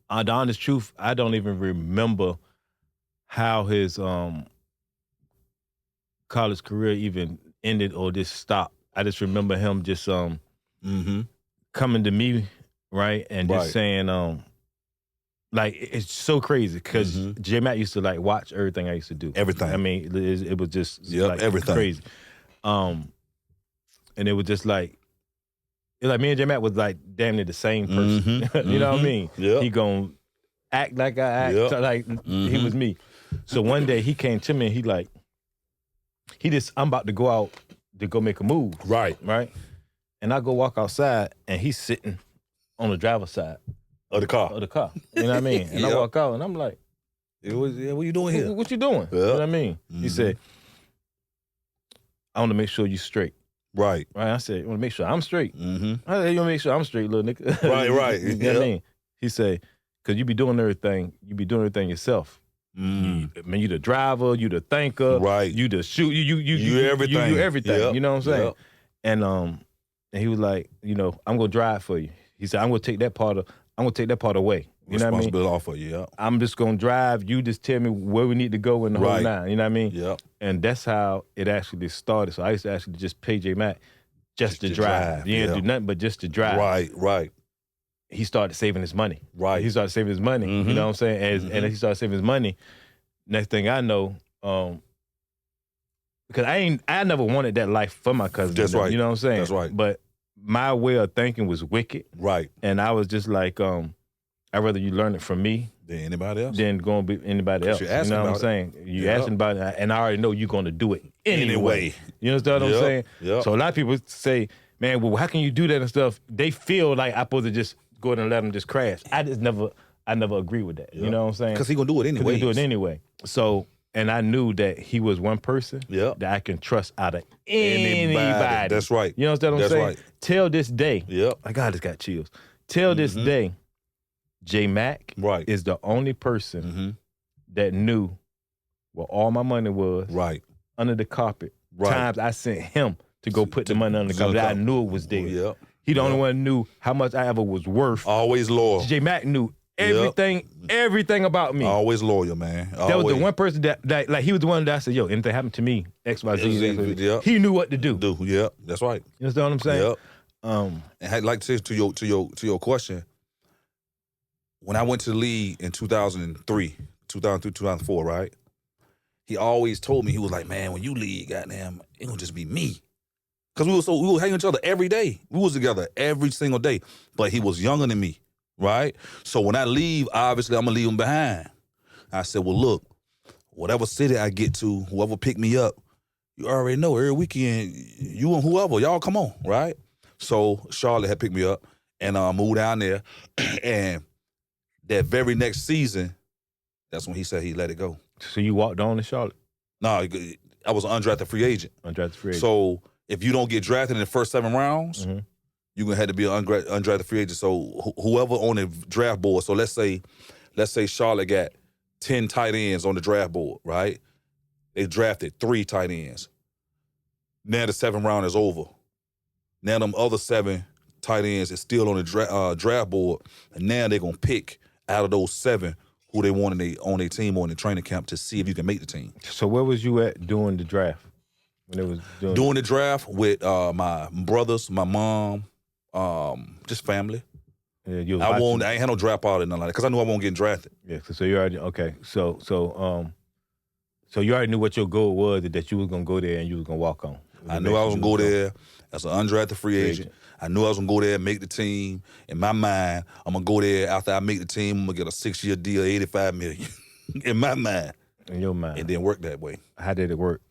honest truth, I don't even remember how his college career even ended or just stopped. I just remember him just coming to me, right, and just saying, it's so crazy because J Mac used to watch everything I used to do. Everything. I mean, it was just everything crazy. And it was just me and J Mac was damn near the same person. You know what I mean? Yep. He gonna act like I act, he was me. So one day he came to me and I'm about to go out to go make a move. Right. And I go walk outside and he's sitting on the driver's side. Of the car. You know what I mean? And I walk out and I'm like, what you doing here? What you doing? You know what I mean? He said, I want to make sure you straight. Right. I said, you want to make sure I'm straight? I said, you want to make sure I'm straight, little nigga? Right. You know what I mean? He said, because you be doing everything yourself. You the driver, you the thinker, right? You the shoot, you everything. You do everything. You know what I'm saying? And he was like, I'm gonna drive for you. He said, I'm gonna take that part away. You know what I mean? Responsibility off of you. Yeah. I'm just gonna drive. You just tell me where we need to go in the whole nine. You know what I mean? Yeah. And that's how it actually started. So I used to actually just pay J Mac just to drive. You didn't do nothing but just to drive. Right. He started saving his money. Right. He started saving his money. You know what I'm saying? And he started saving his money. Next thing I know, because I never wanted that life for my cousin. That's right. You know what I'm saying? That's right. But my way of thinking was wicked. Right. And I was just like, I'd rather you learn it from me than anybody else. Than going to be anybody else. You know what I'm saying? You asking about it, and I already know you're going to do it anyway. You understand what I'm saying? Yep. So a lot of people say, man, well, how can you do that and stuff? They feel like I'm supposed to just go ahead and let them just crash. I never agree with that. You know what I'm saying? Because he going to do it anyway. He do it anyway. So, and I knew that he was one person that I can trust out of anybody. That's right. You understand what I'm saying? Right. Till this day, like I just got chills. Till this day, J Mac is the only person that knew where all my money was under the carpet. Times I sent him to go put the money under the carpet. I knew it was there. He the only one who knew how much I ever was worth. Always loyal. J Mac knew everything about me. Always loyal, man. That was the one person that like he was the one that I said, yo, anything happened to me, XYZ. Yep. He knew what to do. Yeah, that's right. You understand what I'm saying? Yep. And like to your question, when I went to the league in 2003, 2004, right? He always told me, he was like, man, when you leave, goddamn, it gonna just be me. Because we were hanging each other every day. We was together every single day. But he was younger than me, right? So when I leave, obviously I'm gonna leave him behind. I said, well, look, whatever city I get to, whoever pick me up, you already know every weekend, you and whoever, y'all come on, right? So Charlotte had picked me up and moved down there. And that very next season, that's when he said he let it go. So you walked on to Charlotte? No, I was an undrafted free agent. So if you don't get drafted in the first 7 rounds, you're gonna have to be an undrafted free agent. So whoever on the draft board, so let's say Charlotte got 10 tight ends on the draft board, right? They drafted 3 tight ends. Now the 7th round is over. Now them other 7 tight ends is still on the draft board, and now they're gonna pick out of those 7 who they want on their team or in the training camp to see if you can make the team. So where was you at doing the draft? When it was doing the draft with my brothers, my mom, just family. Yeah, I ain't had no draft out or nothing like that because I knew I wasn't getting drafted. Yeah, so you already So you already knew what your goal was, that you was gonna go there and you was gonna walk on. I knew I was gonna go there as an undrafted free agent. I knew I was gonna go there and make the team. In my mind, I'm gonna go there after I make the team. I'm gonna get a 6-year deal, $85 million. In my mind. In your mind. It didn't work that way. How did it work?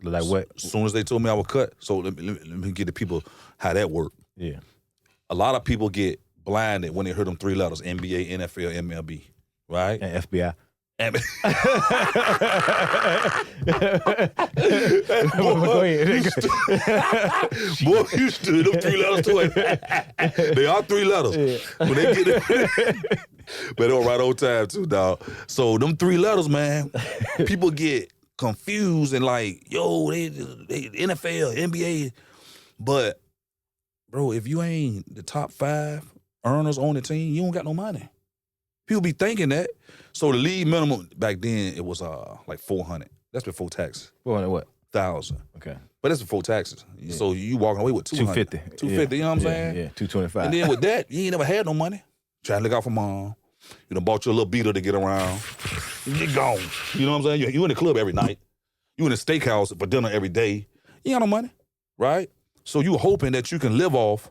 Like what? As soon as they told me I would cut, so let me get the people how that worked. Yeah. A lot of people get blinded when they heard them 3 letters: NBA, NFL, MLB, right? And FBI. Boy, you stood them 3 letters too. They are 3 letters. Yeah. When they get it, but they're right on time too, dog. So them 3 letters, man, people get confused and like, yo, they NFL, NBA. But, bro, if you ain't the top 5 earners on the team, you don't got no money. People be thinking that. So the league minimum back then, it was like $400. That's before taxes. 400 what? 1,000. Okay. But that's before taxes. Yeah. So you walking away with 200. 250. 250, you know what I'm saying? Yeah, 225. And then with that, you ain't never had no money. Trying to look out for mom. You done bought you a little beater to get around. You gone. You know what I'm saying? You in the club every night. You in the steakhouse for dinner every day. You ain't got no money, right? So you hoping that you can live off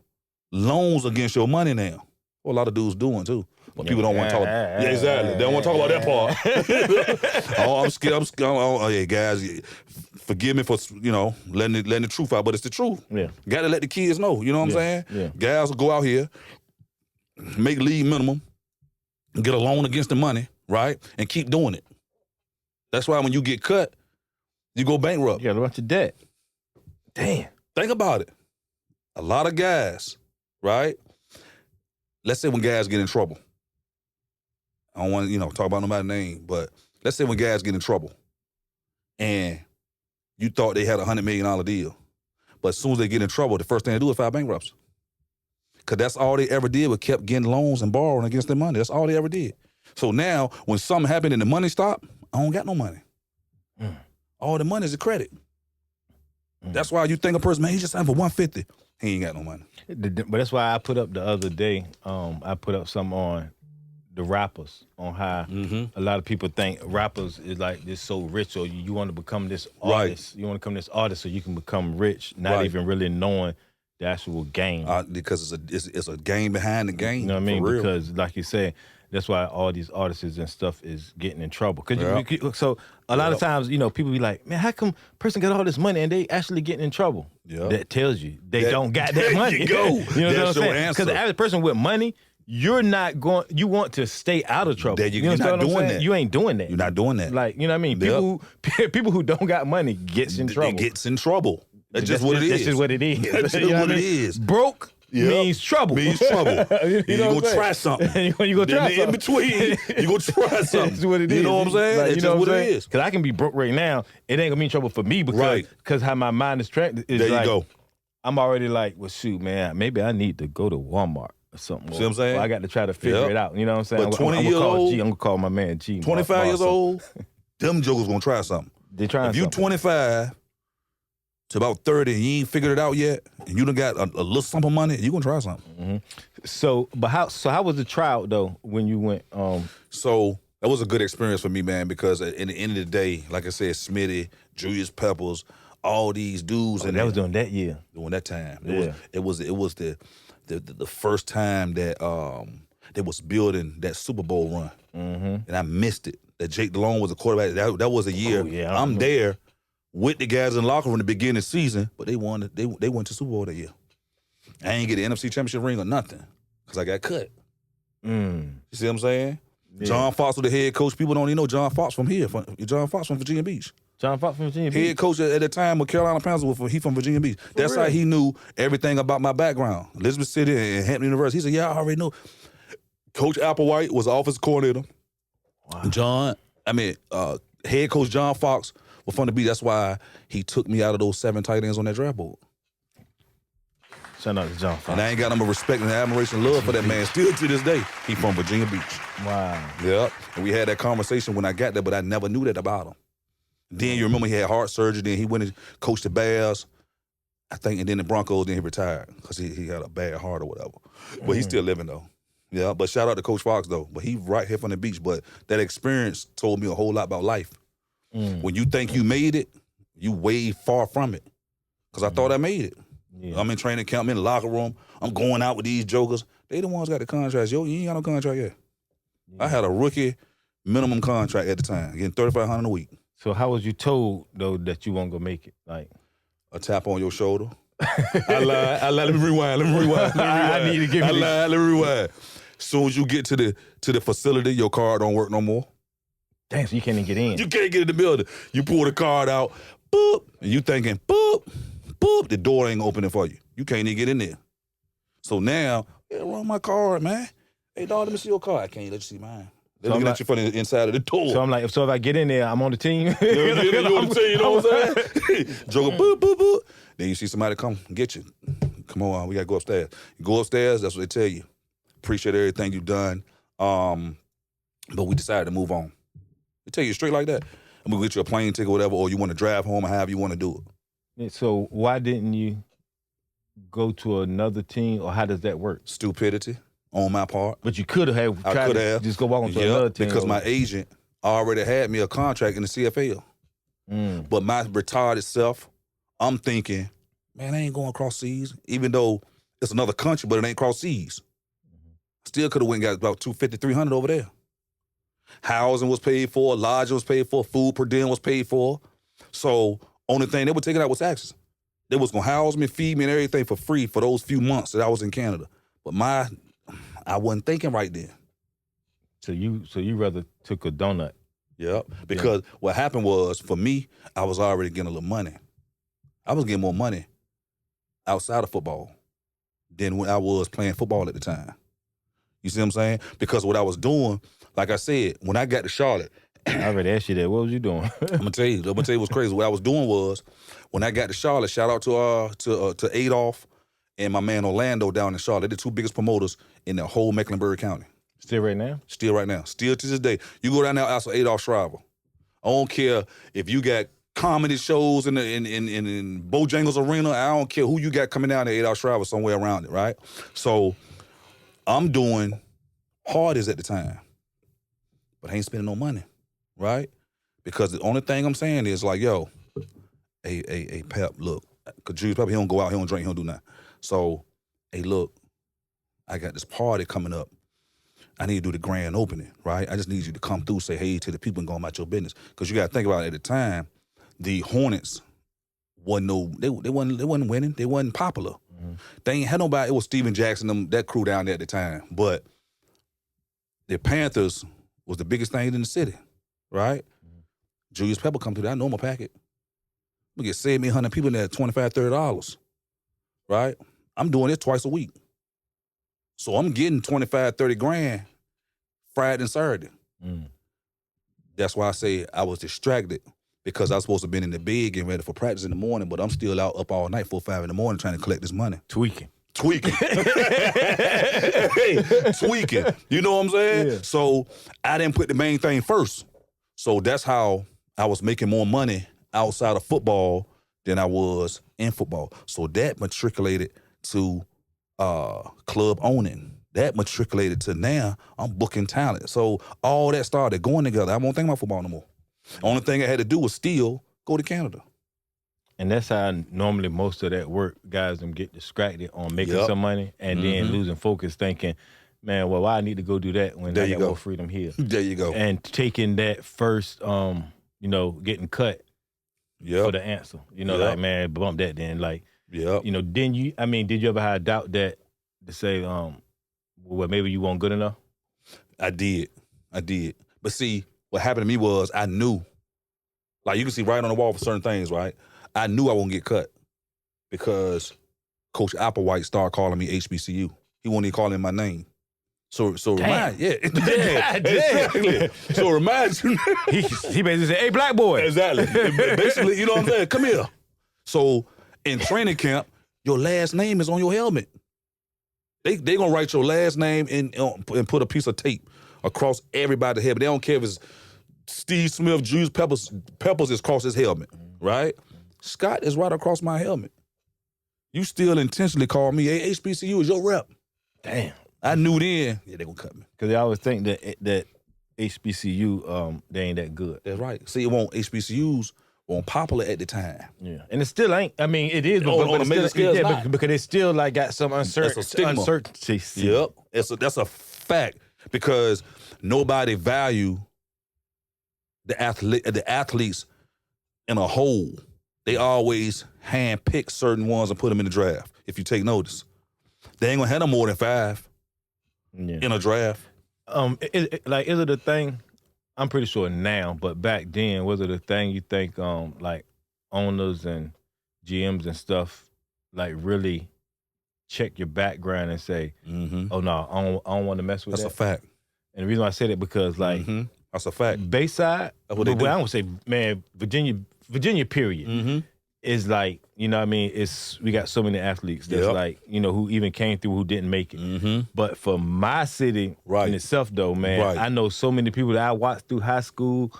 loans against your money now. Well, a lot of dudes doing too. But people don't want to talk. Yeah, exactly. They don't want to talk about that part. Oh, I'm scared. Oh, yeah, guys, forgive me for letting the truth out, but it's the truth. Yeah, got to let the kids know. You know what I'm saying? Yeah. Guys will go out here, make league minimum, get a loan against the money, right, and keep doing it. That's why when you get cut, you go bankrupt. You got a bunch of debt. Damn. Think about it. A lot of guys, right? Let's say when guys get in trouble. I don't want to, talk about nobody's name, but let's say when guys get in trouble and you thought they had a $100 million deal, but as soon as they get in trouble, the first thing they do is file bankruptcy. Because that's all they ever did was kept getting loans and borrowing against their money. That's all they ever did. So now when something happened and the money stopped, I don't got no money. All the money is the credit. That's why you think a person, man, he just signed for $150. He ain't got no money. But that's why I put up the other day, I put up some on the rappers, on how a lot of people think rappers is like this so rich, or you want to become this artist. Right. You want to become this artist so you can become rich, not even really knowing the actual game. Because it's a game behind the game. You know what I mean? Because like you said, that's why all these artists and stuff is getting in trouble. So a lot of times, people be like, man, how come person got all this money and they actually getting in trouble? Yep. That tells you they don't got that money. You go. You know that's what I'm saying? Because the average person with money, you're not going. You want to stay out of trouble. You're not doing that. You ain't doing that. You're not doing that. Like, you know what I mean? People who don't got money gets in trouble. It gets in trouble. That's just what it is. That's just what it is. That's just what it is. Broke means trouble. Means trouble. you go try something. you go try something. In between, you go try something. That's what it is. You know what I'm saying? Like, That's just what it is. Because I can be broke right now. It ain't gonna mean trouble for me because how my mind is trained is there like, you go. I'm already like, well, shoot, man, maybe I need to go to Walmart or something. See what I'm saying? Well, I got to try to figure it out. You know what I'm saying? But 20 years old, I'm gonna call my man G. 25 years old, them jokers gonna try something. They trying. If you 25 to about 30 and you ain't figured it out yet, and you done got a little something money, you gonna try something. Mm-hmm. So how was the tryout though when you went? So that was a good experience for me, man, because at the end of the day, like I said, Smitty, Julius Peppers, all these dudes, and that was during that year, during that time. Yeah. It was the first time that they was building that Super Bowl run, and I missed it. That Jake Delhomme was a quarterback. That was a year. I'm there with the guys in the locker room in the beginning of the season, but they won. They went to Super Bowl that year. I ain't get the NFC Championship ring or nothing because I got cut. You see what I'm saying? Yeah. John Fox was the head coach. People don't even know John Fox from here. John Fox from Virginia Beach. John Fox from Virginia Beach. Head coach at the time with Carolina Panthers, he from Virginia Beach. That's how he knew everything about my background. Elizabeth City and Hampton University. He said, yeah, I already know. Coach Applewhite was the offensive coordinator. Wow. Head coach John Fox was from the beach. That's why he took me out of those 7 tight ends on that draft board. Shout out to John Fox. And I ain't got no respect and admiration, love for that man. Still to this day, he from Virginia Beach. Wow. Yep. And we had that conversation when I got there, but I never knew that about him. Then you remember he had heart surgery. Then he went and coached the Bears, I think, and then the Broncos. Then he retired because he had a bad heart or whatever. But he's still living though. Yeah. But shout out to Coach Fox though. But he right here from the beach. But that experience told me a whole lot about life. When you think you made it, you way far from it. Because I thought I made it. Yeah. I'm in training camp, I'm in the locker room. I'm going out with these jokers. They the ones got the contracts. Yo, you ain't got no contract yet. Yeah. I had a rookie minimum contract at the time, getting $3,500 a week. So how was you told though that you weren't gonna make it? Like a tap on your shoulder. I lied. Let me rewind. I need to give you. Let me rewind. Soon as you get to the facility, your card don't work no more. Damn, so you can't even get in. You can't get in the building. You pull the card out, boop, and you thinking, boop, boop, the door ain't opening for you. You can't even get in there. So now, run my card, man. Hey, dog, let me see your card. I can't let you see mine. They're looking at you from the inside of the door. So I'm like, if I get in there, I'm on the team. You're on the team, you know what I'm saying? Joker, boop, boop, boop. Then you see somebody come get you. Come on, we got to go upstairs. You go upstairs, that's what they tell you. Appreciate everything you've done. But we decided to move on. They tell you straight like that. And we'll get you a plane ticket or whatever, or you want to drive home or however you want to do it. So why didn't you go to another team, or how does that work? Stupidity on my part. But you could have tried to just go walk on to another team. Because my agent already had me a contract in the CFL. But my retarded self, I'm thinking, man, I ain't going across seas, even though it's another country, but it ain't cross seas. Still could have went and got about $250, $300 over there. Housing was paid for, lodging was paid for, food per diem was paid for. So only thing they were taking out was taxes. They was gonna house me, feed me, and everything for free for those few months that I was in Canada. But I wasn't thinking right then. So you rather took a donut? Yep. Because what happened was, for me, I was already getting a little money. I was getting more money outside of football than when I was playing football at the time. You see what I'm saying? Because what I was doing, like I said, when I got to Charlotte, I already asked you that. What was you doing? I'm gonna tell you what's crazy. What I was doing was, when I got to Charlotte, shout out to Adolph and my man Orlando down in Charlotte. They're the two biggest promoters in the whole Mecklenburg County. Still right now? Still right now. Still to this day. You go down there, ask for Adolph Shriver. I don't care if you got comedy shows in Bojangles Arena. I don't care who you got coming down there, Adolph Shriver, somewhere around it, right? So I'm doing Hardee's at the time, but I ain't spending no money, right? Because the only thing I'm saying is like, yo, hey, Pep, look, because Julius Pep, he don't go out, he don't drink, he don't do nothing. So, hey, look, I got this party coming up. I need to do the grand opening, right? I just need you to come through, say hey to the people and go about your business. Because you got to think about it, at the time, the Hornets they wasn't winning. They wasn't popular. Mm-hmm. They ain't had nobody. It was Steven Jackson, that crew down there at the time. But the Panthers was the biggest thing in the city, right? Mm-hmm. Julius Pepper come through that normal packet. We get 700 people in there at $25, $30, right? I'm doing this twice a week. So I'm getting 25, 30 grand Friday and Saturday. That's why I say I was distracted, because I was supposed to have been in the bed getting ready for practice in the morning, but I'm still out up all night 4 or 5 in the morning trying to collect this money. Tweaking. tweaking. Hey, tweaking. You know what I'm saying? Yeah. So I didn't put the main thing first. So that's how I was making more money outside of football than I was in football. So that matriculated to club owning. That matriculated to now I'm booking talent. So all that started going together. I won't think about football no more. Only thing I had to do was still go to Canada. And that's how normally most of that work, guys, them get distracted on making some money and then losing focus, thinking, man, well, why I need to go do that when I got more freedom here? There you go. And taking that first, getting cut for the answer. Like, man, bump that then. Like, did you ever have a doubt that to say, well, maybe you weren't good enough? I did. But see, what happened to me was I knew, like you can see right on the wall for certain things, right? I knew I wouldn't get cut because Coach Applewhite started calling me HBCU. He won't even call in my name. So remind, exactly. So remind you. he basically said, hey, black boy. Exactly. Basically, you know what I'm saying? Come here. So in training camp, your last name is on your helmet. They gonna write your last name and put a piece of tape across everybody's head. But they don't care if it's Steve Smith, Juice Peppers is across his helmet, right? Scott is right across my helmet. You still intentionally call me, hey, HBCU is your rep. Damn. I knew then, they gonna cut me. Because they always think that HBCU, they ain't that good. That's right. See, HBCUs weren't popular at the time. Yeah. And it still ain't. I mean, it is. On a major scale, it's not. Because it still like got some uncertainty. Yep. That's a fact. Because nobody value the athletes in a whole. They always handpick certain ones and put them in the draft. If you take notice, they ain't gonna have no more than 5 in a draft. Is it a thing? I'm pretty sure now, but back then, was it a thing you think like owners and GMs and stuff like really check your background and say, oh no, I don't want to mess with that? That's a fact. And the reason why I said it because like that's a fact. Bayside, that's what they do. I would say, man, Virginia period is like, you know what I mean? We got so many athletes that's like, who even came through who didn't make it. But for my city in itself though, man, I know so many people that I watched through high school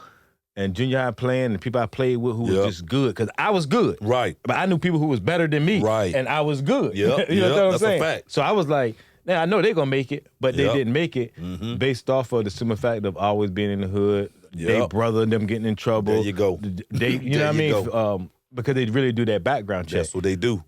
and junior high playing and people I played with who was just good. Because I was good. Right. But I knew people who was better than me. Right. And I was good. You know what I'm saying? That's a fact. So I was like, now I know they're going to make it, but they didn't make it based off of the simple fact of always being in the hood. They brother, them getting in trouble. There you go. You know what I mean? Because they really do that background check. That's what they do.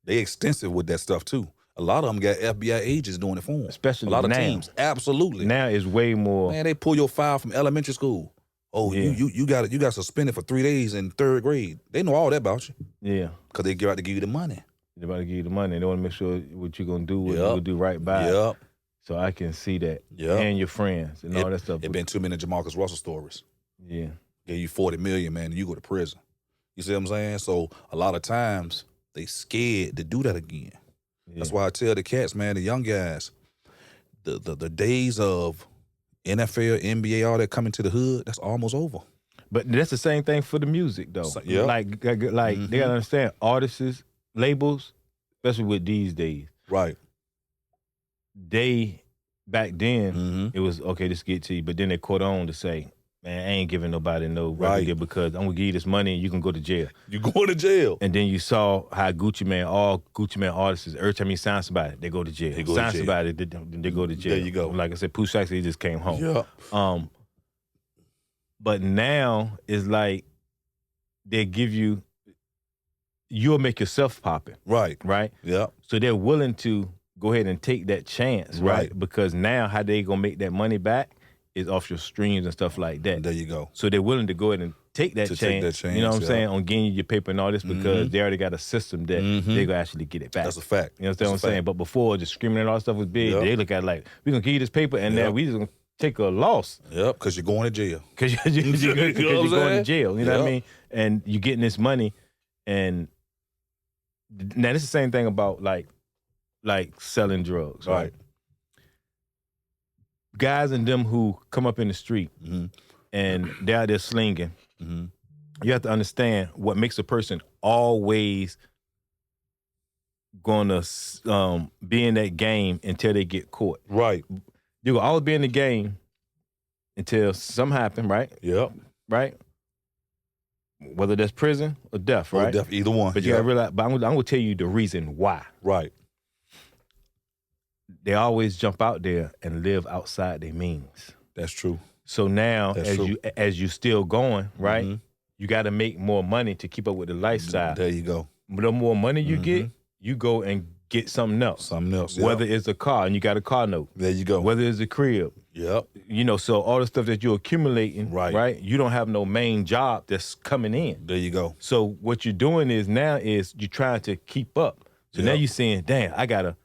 They extensive with that stuff too. A lot of them got FBI agents doing it for them. Especially a lot now. of teams. Absolutely. Now it's way more. Man, they pull your file from elementary school. Oh, you got suspended for 3 days in 3rd grade. They know all that about you. Yeah. Because they got to give you the money. They're about to give you the money. They want to make sure what you're going to do, what you're going to do right by. Yep. So I can see that. Yep. And your friends and all that stuff. It been too many Jamarcus Russell stories. Yeah. Gave you $40 million, man, and you go to prison. You see what I'm saying? So a lot of times they scared to do that again. Yeah. That's why I tell the cats, man, the young guys, the days of NFL, NBA, all that coming to the hood, that's almost over. But that's the same thing for the music, though. So, like they gotta understand, artists, labels, especially with these days. Right. They, back then, it was, okay, let's get to you. But then they caught on to say, man, I ain't giving nobody no record deal because I'm going to give you this money and you can go to jail. You going to jail. And then you saw how all Gucci Mane artists, every time he signs somebody, they go to jail. Somebody, they go to jail. There you go. Like I said, Pooh Sykes, he just came home. Yeah. But now it's like they give you, you'll make yourself popping. Right. Right? Yeah. So they're willing to go ahead and take that chance, right? Because now how they going to make that money back is off your streams and stuff like that. There you go. So they're willing to go ahead and take that chance, you know what I'm saying, on getting you your paper and all this because they already got a system that they're going to actually get it back. That's a fact. You know what I'm saying? But before, just screaming and all that stuff was big. They look at it like, we're going to give you this paper and then we just going to take a loss. Yep, because you're going to jail. Because you're going to jail, you know what I mean? And you're getting this money and now this is the same thing about like selling drugs, right? Guys and them who come up in the street and they're out there slinging, you have to understand what makes a person always gonna be in that game until they get caught. Right. You will always be in the game until something happen, right? Yep. Right? Whether that's prison or death, right? Or death, either one. But you gotta realize, but I'm gonna tell you the reason why. Right. They always jump out there and live outside their means. That's true. So now, That's true. as you still going, right? Mm-hmm. You got to make more money to keep up with the lifestyle. There you go. The more money you get, you go and get something else. Yep. Whether it's a car and you got a car note. There you go. Whether it's a crib. Yep. You know, so all the stuff that you're accumulating, right? You don't have no main job that's coming in. There you go. So what you're doing is now is you're trying to keep up. So now you're saying, damn, I got to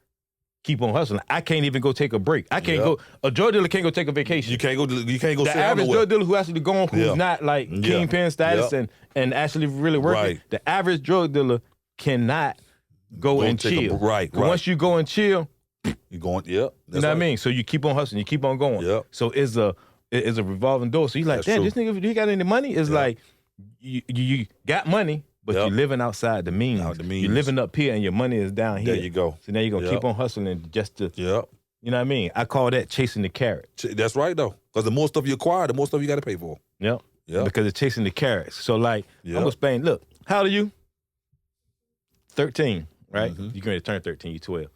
keep on hustling. I can't even go take a break. I can't go. A drug dealer can't go take a vacation. You can't go. The average drug dealer who actually go on, who's not like kingpin status and actually really working. The average drug dealer cannot go and chill. Right. Once you go and chill, you're going. Yep. You know what I mean? So you keep on hustling. You keep on going. Yep. So it's a revolving door. So you're like, damn, this nigga, do he got any money? It's like you got money. But you're living outside the means. You're living up here and your money is down here. There you go. So now you're going to keep on hustling just to, you know what I mean? I call that chasing the carrot. That's right, though. Because the more stuff you acquire, the more stuff you got to pay for. Yep. Because it's chasing the carrots. So like, I'm going to explain, look, how old are you? 13, right? You're going to turn 13, you're 12.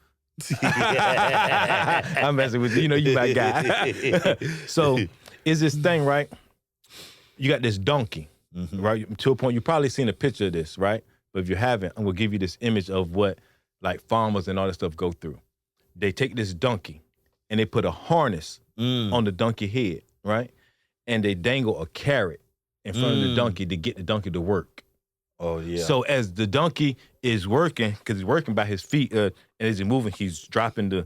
I'm messing with you. You know, you my guy. So is this thing, right? You got this donkey. Right, to a point, you've probably seen a picture of this, right? But if you haven't, I'm gonna give you this image of what like farmers and all that stuff go through. They take this donkey and they put a harness on the donkey head, right? And they dangle a carrot in front of the donkey to get the donkey to work. Oh yeah. So as the donkey is working, because he's working by his feet, and as he's moving, he's dropping the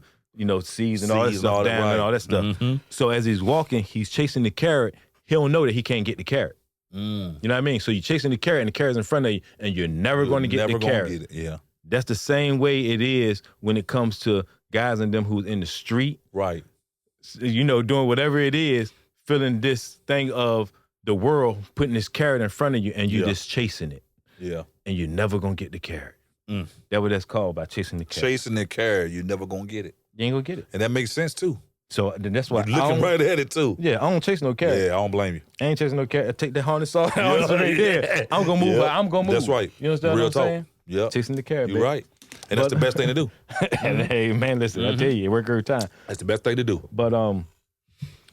seeds and all that stuff down and all that stuff. So as he's walking, he's chasing the carrot. He'll know that he can't get the carrot. You know what I mean? So you're chasing the carrot and the carrot's in front of you and you're never going to get the carrot. Yeah. That's the same way it is when it comes to guys and them who's in the street. Right. Doing whatever it is, feeling this thing of the world, putting this carrot in front of you and you're just chasing it. Yeah. And you're never going to get the carrot. That's what that's called, by chasing the carrot. Chasing the carrot, you're never going to get it. You ain't going to get it. And that makes sense too. So then that's why you're looking right at it too. Yeah, I don't chase no carrot. Yeah, I don't blame you. I ain't chasing no carrot. I take the harness off. Right there. I'm gonna move. I'm gonna move. That's right. You understand what I'm saying? Yeah. Chasing the carrot. You're right. And that's the best thing to do. And hey, man, listen, I tell you, it work every time. That's the best thing to do. But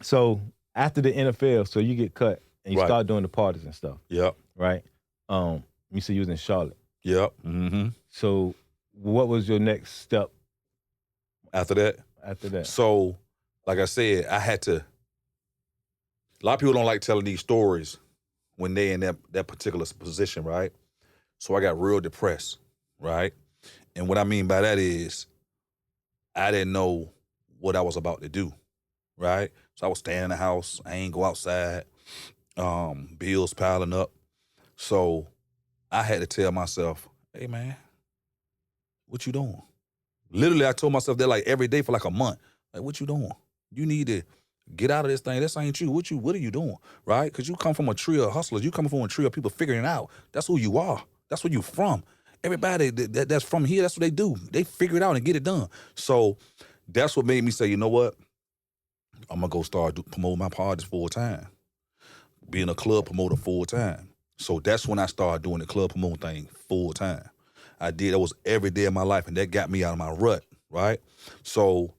so after the NFL, so you get cut and you start doing the parties and stuff. Yep. Right. You said you was in Charlotte. Yep. So what was your next step after that? So, like I said, I had to. A lot of people don't like telling these stories when they in that particular position, right? So I got real depressed, right? And what I mean by that is I didn't know what I was about to do, right? So I was staying in the house. I ain't go outside. Bills piling up. So I had to tell myself, hey, man, what you doing? Literally, I told myself that like every day for like a month. Like, what you doing? You need to get out of this thing. This ain't you. What are you doing? Right? Because you come from a tree of hustlers. You come from a tree of people figuring it out. That's who you are. That's where you from. Everybody that's from here, that's what they do. They figure it out and get it done. So that's what made me say, you know what? I'm going to go start promoting my parties full time. Being a club promoter full time. So that's when I started doing the club promoting thing full time. I did. That was every day of my life, and that got me out of my rut, right? So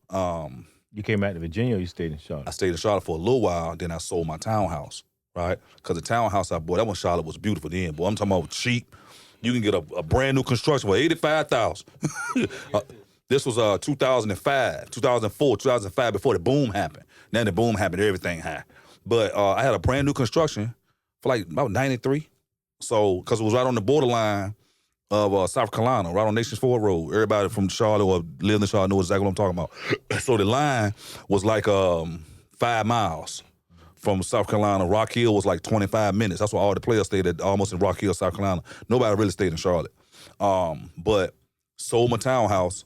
you came back to Virginia or you stayed in Charlotte? I stayed in Charlotte for a little while, then I sold my townhouse, right? Because the townhouse I bought, that one Charlotte was beautiful then, boy. I'm talking about cheap. You can get a brand new construction for $85,000. This was 2005, 2004, 2005, before the boom happened. Then the boom happened, everything high. But I had a brand new construction for like about 93. So, because it was right on the borderline of South Carolina, right on Nations Ford Road. Everybody from Charlotte or live in Charlotte knows exactly what I'm talking about. So the line was like 5 miles from South Carolina. Rock Hill was like 25 minutes. That's why all the players stayed at almost in Rock Hill, South Carolina. Nobody really stayed in Charlotte. But sold my townhouse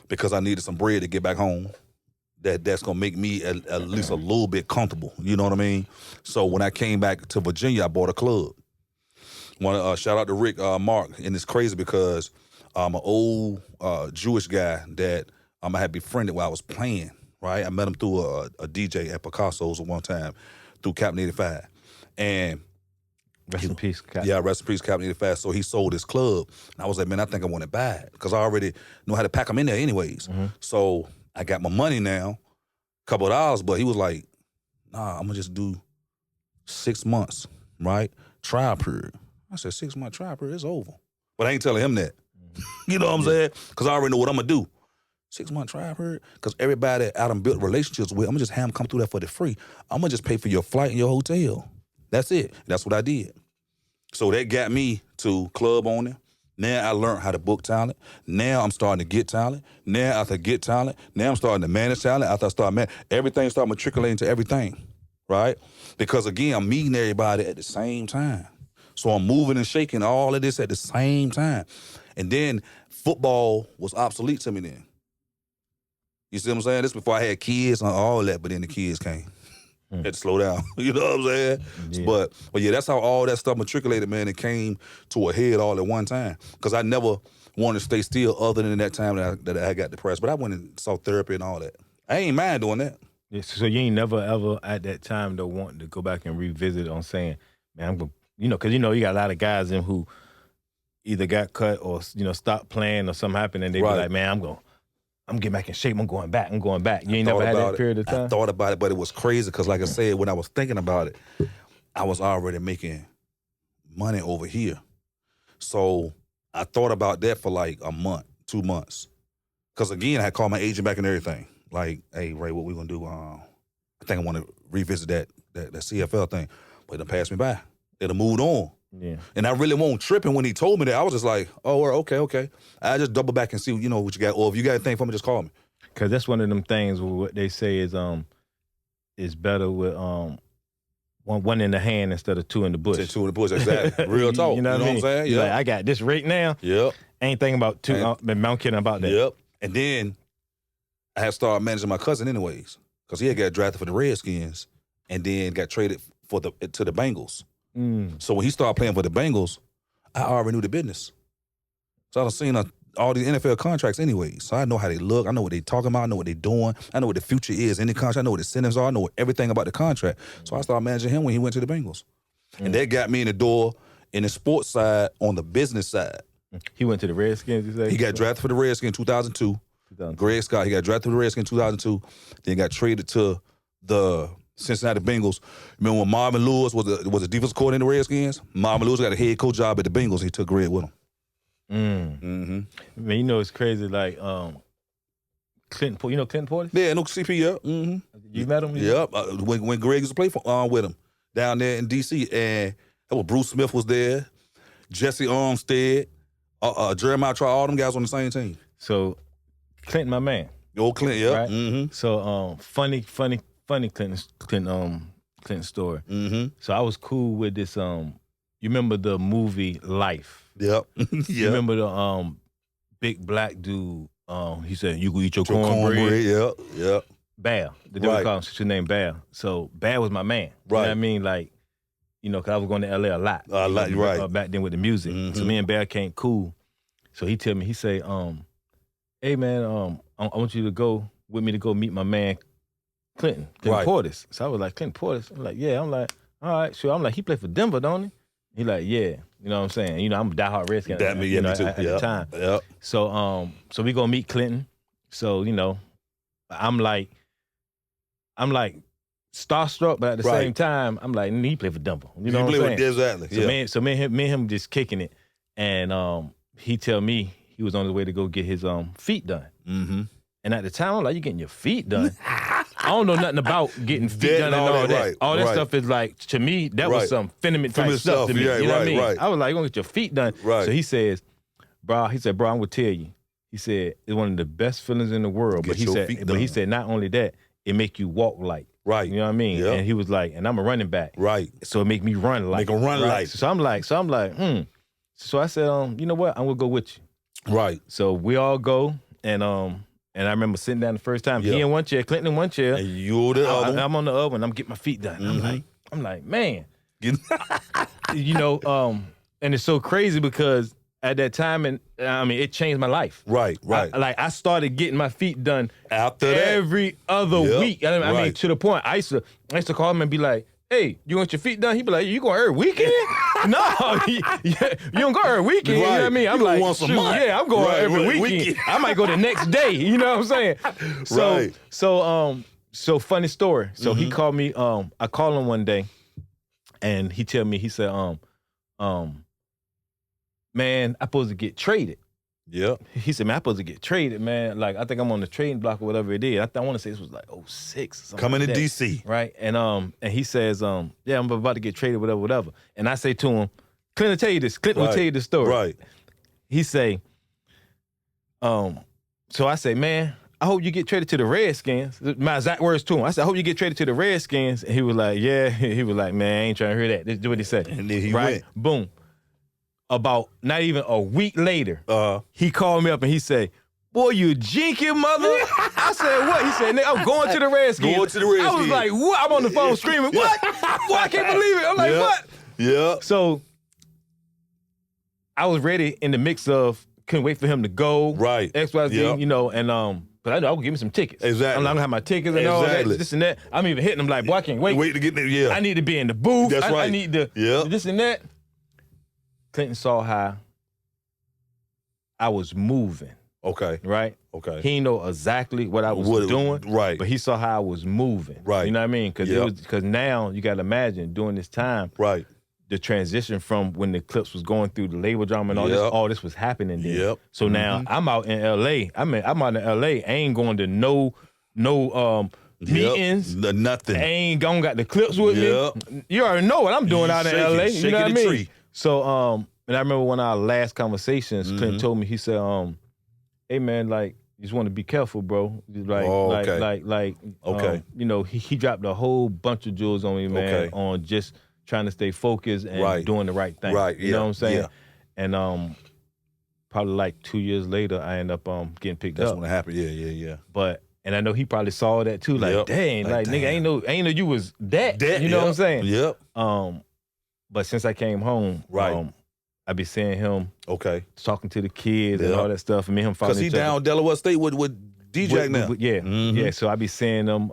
because I needed some bread to get back home. That's going to make me at least a little bit comfortable. You know what I mean? So when I came back to Virginia, I bought a club. Want to shout out to Rick Mark, and it's crazy because An old Jewish guy that I had befriended while I was playing, right? I met him through a DJ at Picasso's one time through Captain 85. And rest in peace, Captain. Yeah, rest in peace, Captain 85. So he sold his club. And I was like, man, I think I want it bad because I already know how to pack them in there anyways. So I got my money now, couple of dollars, but he was like, nah, I'm going to just do 6 months, right? Trial period. I said, 6 month trial period, it's over. But I ain't telling him that. You know what I'm saying? Because I already know what I'm going to do. 6 month trial period? Because everybody I done built relationships with, I'm going to just have them come through that for the free. I'm going to just pay for your flight and your hotel. That's it. That's what I did. So that got me to club owner. Now I learned how to book talent. Now I'm starting to get talent. Now after I get talent, now I'm starting to manage talent. After I start managing, everything started matriculating to everything, right? Because again, I'm meeting everybody at the same time. So I'm moving and shaking all of this at the same time. And then football was obsolete to me then. You see what I'm saying? This before I had kids and all that, but then the kids came. Had to slow down. You know what I'm saying? Yeah. But yeah, that's how all that stuff matriculated, man. It came to a head all at one time. Because I never wanted to stay still other than that time that I got depressed. But I went and saw therapy and all that. I ain't mind doing that. Yeah, so you ain't never ever at that time though wanting to go back and revisit on saying, man, I'm going, because you got a lot of guys in who either got cut or stopped playing or something happened and they be like, man, I'm getting back in shape. I'm going back. You ain't never had that period of time? I thought about it, but it was crazy because, like I said, when I was thinking about it, I was already making money over here. So I thought about that for like a month, 2 months. Because, again, I had called my agent back and everything. Like, hey, Ray, what we going to do? I think I want to revisit that CFL thing. But it done passed me by. It done moved on. Yeah. And I really wasn't tripping when he told me that. I was just like, oh, okay. I just double back and see, what you got. Or if you got anything for me, just call me. Because that's one of them things where what they say is better with one in the hand instead of two in the bush. Two in the bush, exactly. Real talk. You know what I'm saying? Yeah. Like, I got this right now. Yep. Ain't thinking about two. I'm kidding about that. Yep. And then I had started managing my cousin anyways. Because he had got drafted for the Redskins and then got traded to the Bengals. So when he started playing for the Bengals, I already knew the business. So I done seen all these NFL contracts anyways. So I know how they look. I know what they talking about. I know what they doing. I know what the future is in the contract. I know what the incentives are. I know everything about the contract. So I started managing him when he went to the Bengals. And that got me in the door in the sports side on the business side. He went to the Redskins, you say? He got drafted for the Redskins in 2002. Xvarier Scott, he got drafted for the Redskins in 2002. Then got traded to the Cincinnati Bengals. Remember when Marvin Lewis was a defensive coordinator in the Redskins? Marvin Lewis got a head coach job at the Bengals. He took Greg with him. Man, it's crazy. Like Clinton, Clinton Portis? Yeah, no CP. Yeah. You met him? Yep. When Greg used to play with him down there in D.C. and that was Bruce Smith was there, Jesse Armstead, Jeremiah Trout, all them guys on the same team. So Clinton, my man. Old Clinton, yeah. Right? So funny Clinton story. So I was cool with this. You remember the movie Life? Yep. You remember the big black dude? He said, "You go eat your cornbread." Yep. Bear. The dude called him name Bear. So Bear was my man. Right. You know what I mean? Like, because I was going to LA a lot. Right. Back then with the music. So me and Bear came cool. So he tell me, he say, "Hey man, I want you to go with me to go meet my man Clinton Portis." So I was like, Clinton Portis? I'm like, yeah. I'm like, all right, sure. I'm like, he played for Denver, don't he? He like, yeah. You know what I'm saying? I'm a diehard Redskin at the time. Yep. So we gonna meet Clinton. So, I'm like starstruck, but at the same time, I'm like, he played for Denver. You know what I'm saying? Exactly. So me and him just kicking it. And he tell me he was on his way to go get his feet done. And at the time, I'm like, you getting your feet done? I don't know nothing about getting feet done and all that. All that stuff is like, to me, that was some feminine type stuff to me. You know what I mean? I was like, you're going to get your feet done. So he says, bro, I'm going to tell you. He said, it's one of the best feelings in the world. But he said, not only that, it make you walk like. Right. You know what I mean? Yep. And he was like, and I'm a running back. Right. So it make me run like. Make him run like. So I'm like, So I said, you know what? I'm going to go with you. Right. So we all go, and I remember sitting down the first time. He in one chair, Clinton in one chair. And you the other one. I'm on the other one. I'm getting my feet done. I'm like, man. And it's so crazy because at that time, and I mean, it changed my life. Right. I started getting my feet done after that every other week. I mean, to the point I used to call him and be like, "Hey, you want your feet done?" He'd be like, "You going every weekend?" No, you don't go every weekend. Right. You know what I mean? I'm like, once a month. Yeah, I'm going every weekend. I might go the next day. You know what I'm saying? So funny story. So he called me. I called him one day, and he tell me, he said, man, I'm supposed to get traded. Yeah. He said, man, I'm supposed to get traded, man. Like, I think I'm on the trading block or whatever it is. I want to say this was like 06. Coming like to DC. Right. And he says, yeah, I'm about to get traded, whatever. And I say to him, Clint will tell you this. Clint will tell you this story. Right. He say, so I say, man, I hope you get traded to the Redskins. My exact words to him. I said, I hope you get traded to the Redskins. And he was like, yeah. He was like, man, I ain't trying to hear that. This is what he said. And then he went. Boom. About not even a week later, he called me up and he said, boy, you jinky mother. I said, what? He said, nigga, I'm going to the Redskins. Going to the Redskins. I was like, what? I'm on the phone screaming, what? Boy, I can't believe it. I'm like, what? Yeah. So I was ready in the mix of, couldn't wait for him to go. Right. XYZ, you know, and but I know I would give me some tickets. Exactly. I'm not gonna have my tickets and all that, this and that. I'm even hitting him like, boy, I can't wait. Wait to get there, yeah. I need to be in the booth. That's right. I need to this and that. Clinton saw how I was moving. Okay. Right? Okay. He didn't know exactly what I was doing. Right. But he saw how I was moving. Right. You know what I mean? Because now you gotta imagine during this time. Right. The transition from when the Clips was going through the label drama and all this was happening then. Yep. So now I'm out in LA. I'm out in LA. I ain't going to no meetings. Nothing. I ain't got the Clips with me. You already know what I'm doing out in LA. You know what I mean? Tree. So and I remember one of our last conversations, Clinton told me, he said, hey man, like, you just want to be careful, bro. Like, you know, he dropped a whole bunch of jewels on me, man, on just trying to stay focused and doing the right thing. Right, you know what I'm saying? Yeah. And probably like 2 years later, I end up getting picked up. That's when it happened. Yeah. But and I know he probably saw that too. Like, dang, like nigga, I ain't know you was that. You know what I'm saying? Yep. But since I came home, I be seeing him. Okay. Talking to the kids and all that stuff, and me and him following each other. Because he down Delaware State with DJ now. Yeah. So I be seeing them.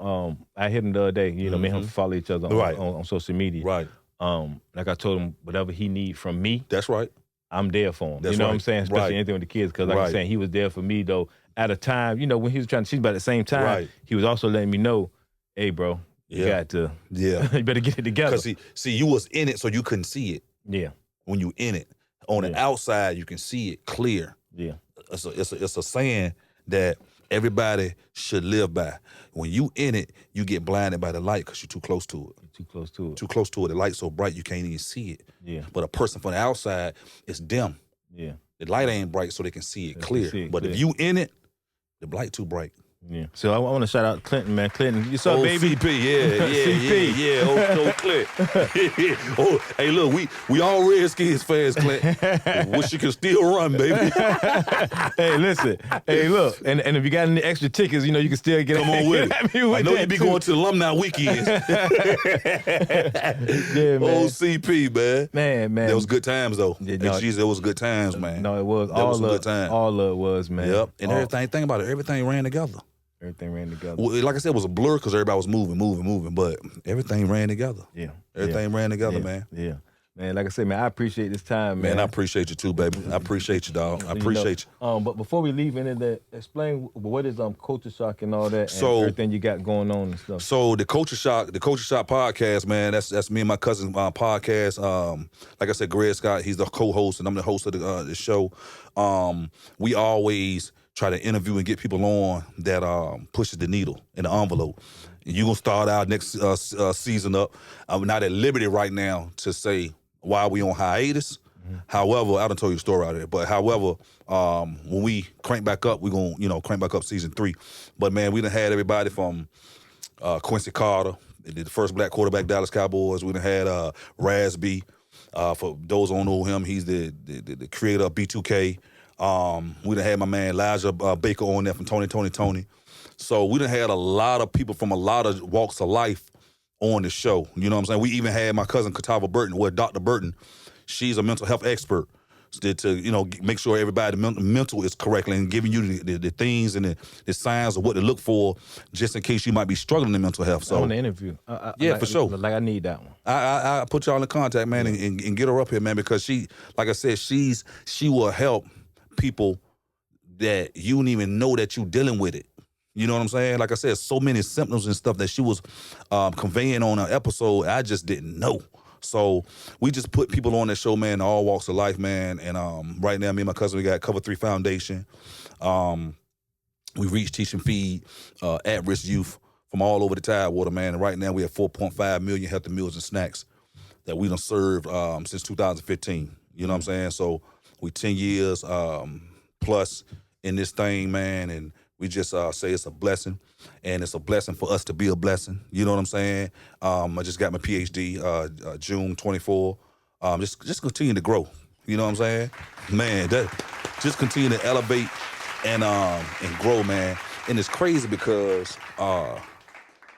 I hit him the other day. You know, me and him follow each other on social media. Right. Like I told him, whatever he need from me. That's right. I'm there for him. That's you know right. what I'm saying? Especially anything with the kids, because like I'm saying, he was there for me though. At a time, you know, when he was trying to teach, but at the same time, he was also letting me know, hey, bro, you got to, you better get it together. Because see, you was in it, so you couldn't see it. Yeah. When you in it, on the outside, you can see it clear. Yeah. It's a saying that everybody should live by. When you in it, you get blinded by the light because you're too close to it. Too close to it. Too close to it. The light's so bright you can't even see it. Yeah. But a person from the outside, it's dim. Yeah. The light ain't bright so they can see it clear. But if you in it, the light too bright. Yeah. So I want to shout out Clinton, man. Clinton, you saw baby? CP, yeah. Old Clint. Oh, hey, look, we all Redskins fans, Clint. Wish you could still run, baby. Hey, listen. Hey, look. And if you got any extra tickets, you know, you can still get. Come on with it. I know you be going to the alumni weekends. Yeah, man. Old CP, man. Man. That was good times, though. Yeah, Jeez, it was good times, man. No, it was. That was some good times. All of it was, man. Yep. And everything, think about it, everything ran together. Everything ran together. Well, like I said, it was a blur because everybody was moving, but everything ran together. Yeah. Everything ran together, man. Yeah. Man, like I said, man, I appreciate this time, man. Man, I appreciate you too, baby. I appreciate you, dog. I appreciate you. But before we leave into that, explain what is Culture Shock and all that, and everything you got going on and stuff. So the Culture Shock podcast, man, that's me and my cousin podcast. Like I said, Xvarier Scott, he's the co-host, and I'm the host of the show. We always try to interview and get people on that pushes the needle in the envelope. And you're going to start our next season up. I'm not at liberty right now to say why we on hiatus. Mm-hmm. However, I done told you a story out of it, but however, when we crank back up, we're going to crank back up season 3. But, man, we done had everybody from Quincy Carter, the first black quarterback, Dallas Cowboys. We done had Rasby. For those who don't know him, he's the creator of B2K. We done had my man Elijah Baker on there from Tony. So we done had a lot of people from a lot of walks of life on the show. You know what I'm saying? We even had my cousin Katava Burton, Dr. Burton. She's a mental health expert. to make sure everybody mental is correctly and giving you the things and the signs of what to look for just in case you might be struggling in mental health. So I want to interview. For sure. Like I need that one. I put y'all in contact, man, and get her up here, man, because she, like I said, she will help people that you don't even know that you dealing with it. You know what I'm saying? Like I said, so many symptoms and stuff that she was conveying on an episode, I just didn't know. So we just put people on that show, man, all walks of life, man. And right now, me and my cousin, we got Cover 3 Foundation. We reach, teach, and feed at-risk youth from all over the Tidewater, man. And right now, we have 4.5 million healthy meals and snacks that we done served since 2015. You know what I'm saying? So we 10 years plus in this thing, man, and we just say it's a blessing, and it's a blessing for us to be a blessing. You know what I'm saying? I just got my PhD June 24. Just continue to grow. You know what I'm saying? Man, just continue to elevate and grow, man. And it's crazy because I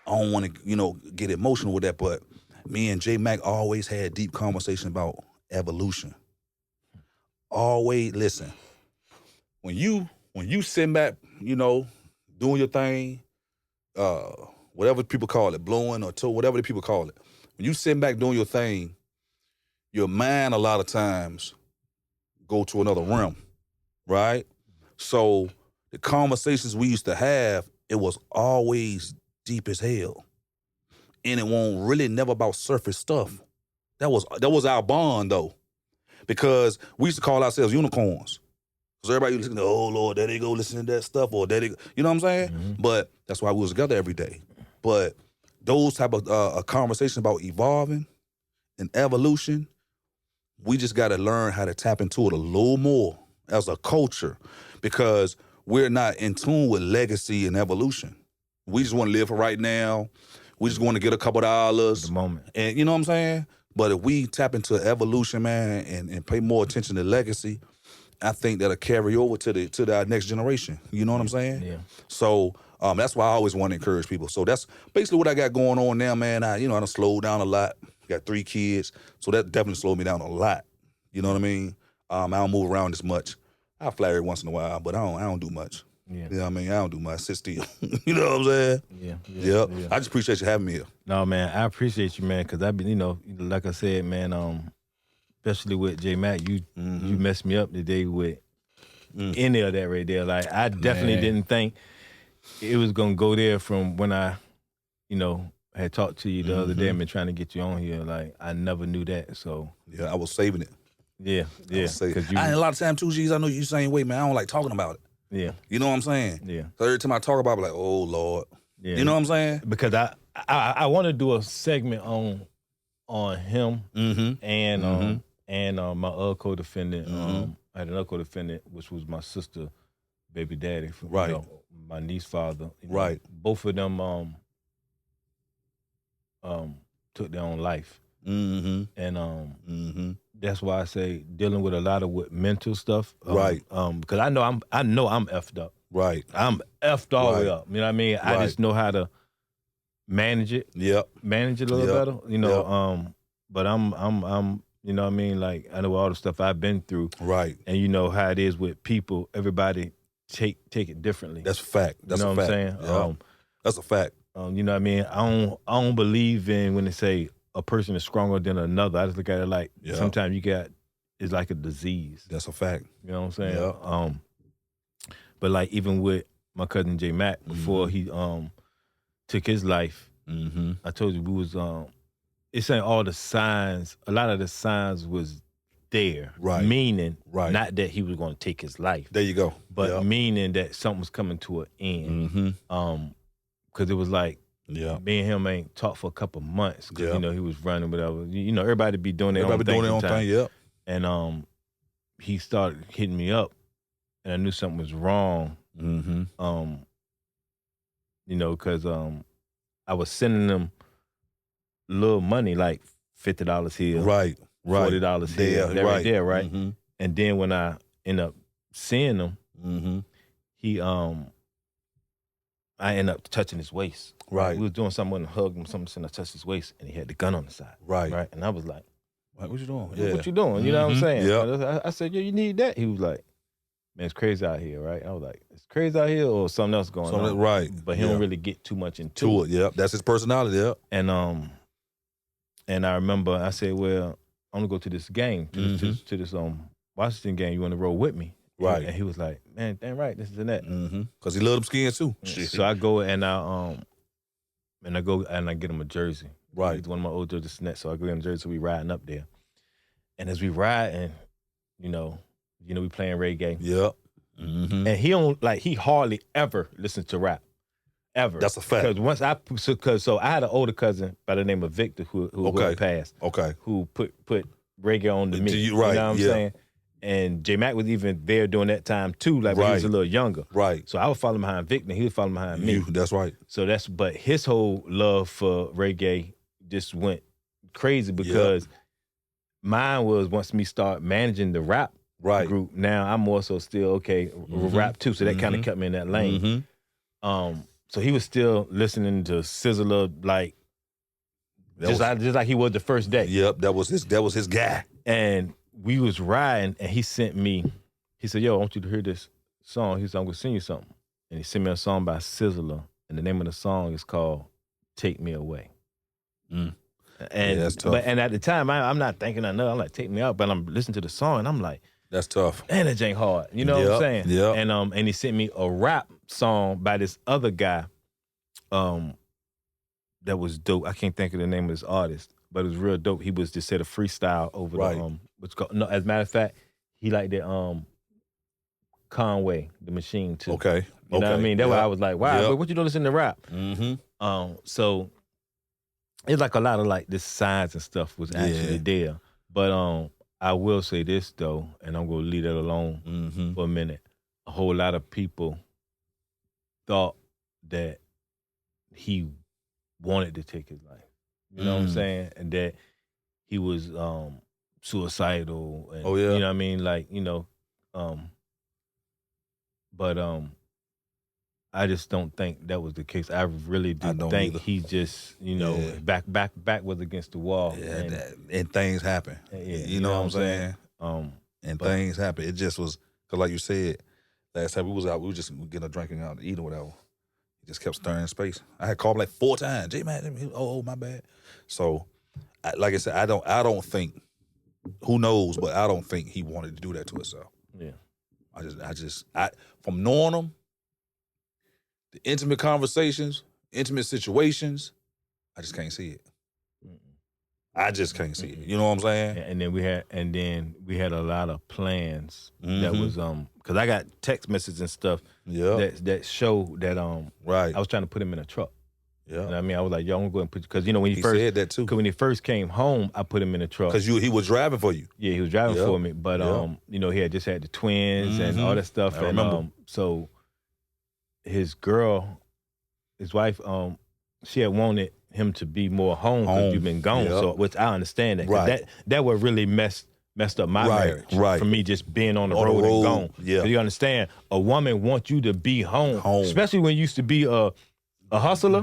don't want to, get emotional with that, but me and J Mac always had deep conversation about evolution. Always listen. When you sit back, doing your thing, whatever people call it, blowing or whatever the people call it. When you sit back doing your thing, your mind a lot of times go to another realm, right? So the conversations we used to have, it was always deep as hell. And it won't really never about surface stuff. That was our bond though. Because we used to call ourselves unicorns. So everybody was listening to, oh, Lord, there they go listening to that stuff, or there they go, you know what I'm saying? Mm-hmm. But that's why we was together every day. But those type of conversations about evolving and evolution, we just got to learn how to tap into it a little more as a culture, because we're not in tune with legacy and evolution. We just want to live for right now. We just want to get a couple dollars. The moment. And you know what I'm saying? But if we tap into evolution, man, and pay more attention to legacy, I think that'll carry over to our next generation. You know what I'm saying? Yeah. So that's why I always want to encourage people. So that's basically what I got going on now, man. I done slowed down a lot. Got 3 kids, so that definitely slowed me down a lot. You know what I mean? I don't move around as much. I fly every once in a while, but I don't do much. Yeah. You know what I mean? I don't do much. I sit still. You know what I'm saying? Yeah. I just appreciate you having me here. No, man, I appreciate you, man, because I've been, like I said, man, especially with J Mac, you messed me up today with any of that right there. Like, I definitely didn't think it was gonna go there from when I, had talked to you the other day and been trying to get you on here. Like, I never knew that. So yeah, I was saving it. Yeah. Because a lot of time, 2Gs, I know you the same way, man. I don't like talking about it. Yeah. You know what I'm saying? Yeah. So every time I talk about it, I'm like, oh Lord. Yeah. You know what I'm saying? Because I want to do a segment on him and my other co-defendant. I had another co-defendant, which was my sister, baby daddy, from, my niece's father. Right. Both of them took their own life. And that's why I say dealing with a lot of mental stuff. Because I know I'm effed up. Right. I'm effed all the way up. You know what I mean? I just know how to manage it. Yep. Manage it a little better. But I'm you know what I mean? Like, I know all the stuff I've been through. Right. And you know how it is with people. Everybody take it differently. That's a fact. That's you know a what fact. I'm saying? Yeah. That's a fact. You know what I mean? I don't believe in when they say a person is stronger than another. I just look at it like sometimes it's like a disease. That's a fact. You know what I'm saying? Yeah. But like even with my cousin J Mac, before he took his life, I told you we was it's saying all the signs, a lot of the signs was there. Right. Meaning not that he was gonna take his life. There you go. But meaning that something was coming to an end. Because it was like me and him ain't talked for a couple months because he was running, whatever. Everybody be doing their own thing. Everybody doing their own thing, yep. And he started hitting me up, and I knew something was wrong. Because I was sending them little money, like $50 here, right, $40 here, there, right. And then when I end up seeing him, he I ended up touching his waist. Right. We was doing something and hugged him, something, and I touched his waist, and he had the gun on the side. Right. Right. And I was like, Like, what you doing? Yeah. What you doing? You know what I'm saying? Yeah. I said, you need that? He was like, man, it's crazy out here, right? I was like, it's crazy out here or something else going on. Right. But he don't really get too much into it. Yeah, that's his personality, yeah. And I remember I said, well, I'm gonna go to this game, to this Washington game. You want to roll with me? Right. And he was like, man, damn right, this is and that. Because he loved them skins too. So I go and I get him a jersey. Right. He's one of my old jerseys, so I go get him a jersey. So we riding up there, and as we riding, you know, we playing reggae. Yep. And he hardly ever listens to rap. Ever. That's a fact. Because so I had an older cousin by the name of Victor who passed. Okay. Who put reggae on to me. Right. You know what I'm saying? And J Mac was even there during that time too, like when he was a little younger. Right. So I was following behind Victor, and he was following behind me. That's right. So but his whole love for reggae just went crazy because mine was once me start managing the rap group. Now I'm also still rap too. So that kind of kept me in that lane. So he was still listening to Sizzler just like he was the first day. Yep, that was his guy. And we was riding, and he sent me. He said, "Yo, I want you to hear this song." He said, "I'm gonna sing you something." And he sent me a song by Sizzler, and the name of the song is called "Take Me Away." And that's tough. And at the time, I'm not thinking I know. I'm like, "Take me out," but I'm listening to the song, and I'm like, "That's tough." Man, that ain't hard. You know what I'm saying? Yeah. And he sent me a rap song by this other guy, that was dope. I can't think of the name of this artist, but it was real dope. He was just said a freestyle over the what's called. No, as a matter of fact, he liked the Conway, the Machine too. Okay. You know what I mean? That's why I was like, wow, what you doing listening to rap? So it's like a lot of like this signs and stuff was actually there. But I will say this though, and I'm gonna leave that alone for a minute. A whole lot of people thought that he wanted to take his life. You know what I'm saying? And that he was suicidal. And, you know what I mean? Like, but I just don't think that was the case. I really do think either. He just, back was against the wall. Yeah, and things happen. You know what I'm saying? And things happen. It just was, because like you said, last time we was out, we was just getting a drink and out to eat or whatever. He just kept stirring space. I had called him like 4 times. J-Man, oh, my bad. So, like I said, I don't think, who knows, but I don't think he wanted to do that to himself. Yeah. I from knowing him, the intimate conversations, intimate situations, I just can't see it. I just can't see it. You know what I'm saying? And then we had a lot of plans that was because I got text messages and stuff that show that I was trying to put him in a truck. Yeah, you know what I mean, I was like, yo, I'm gonna go and put, because when he first said that too. Because when he first came home, I put him in a truck because he was driving for you. Yeah, he was driving for me, but he had just had the twins and all that stuff, and so his wife, she had wanted him to be more home because you've been gone, so which I understand that. Right. That would really messed up my marriage. Right. For me just being on the road and gone. Yeah. You understand? A woman wants you to be home. Especially when you used to be a hustler.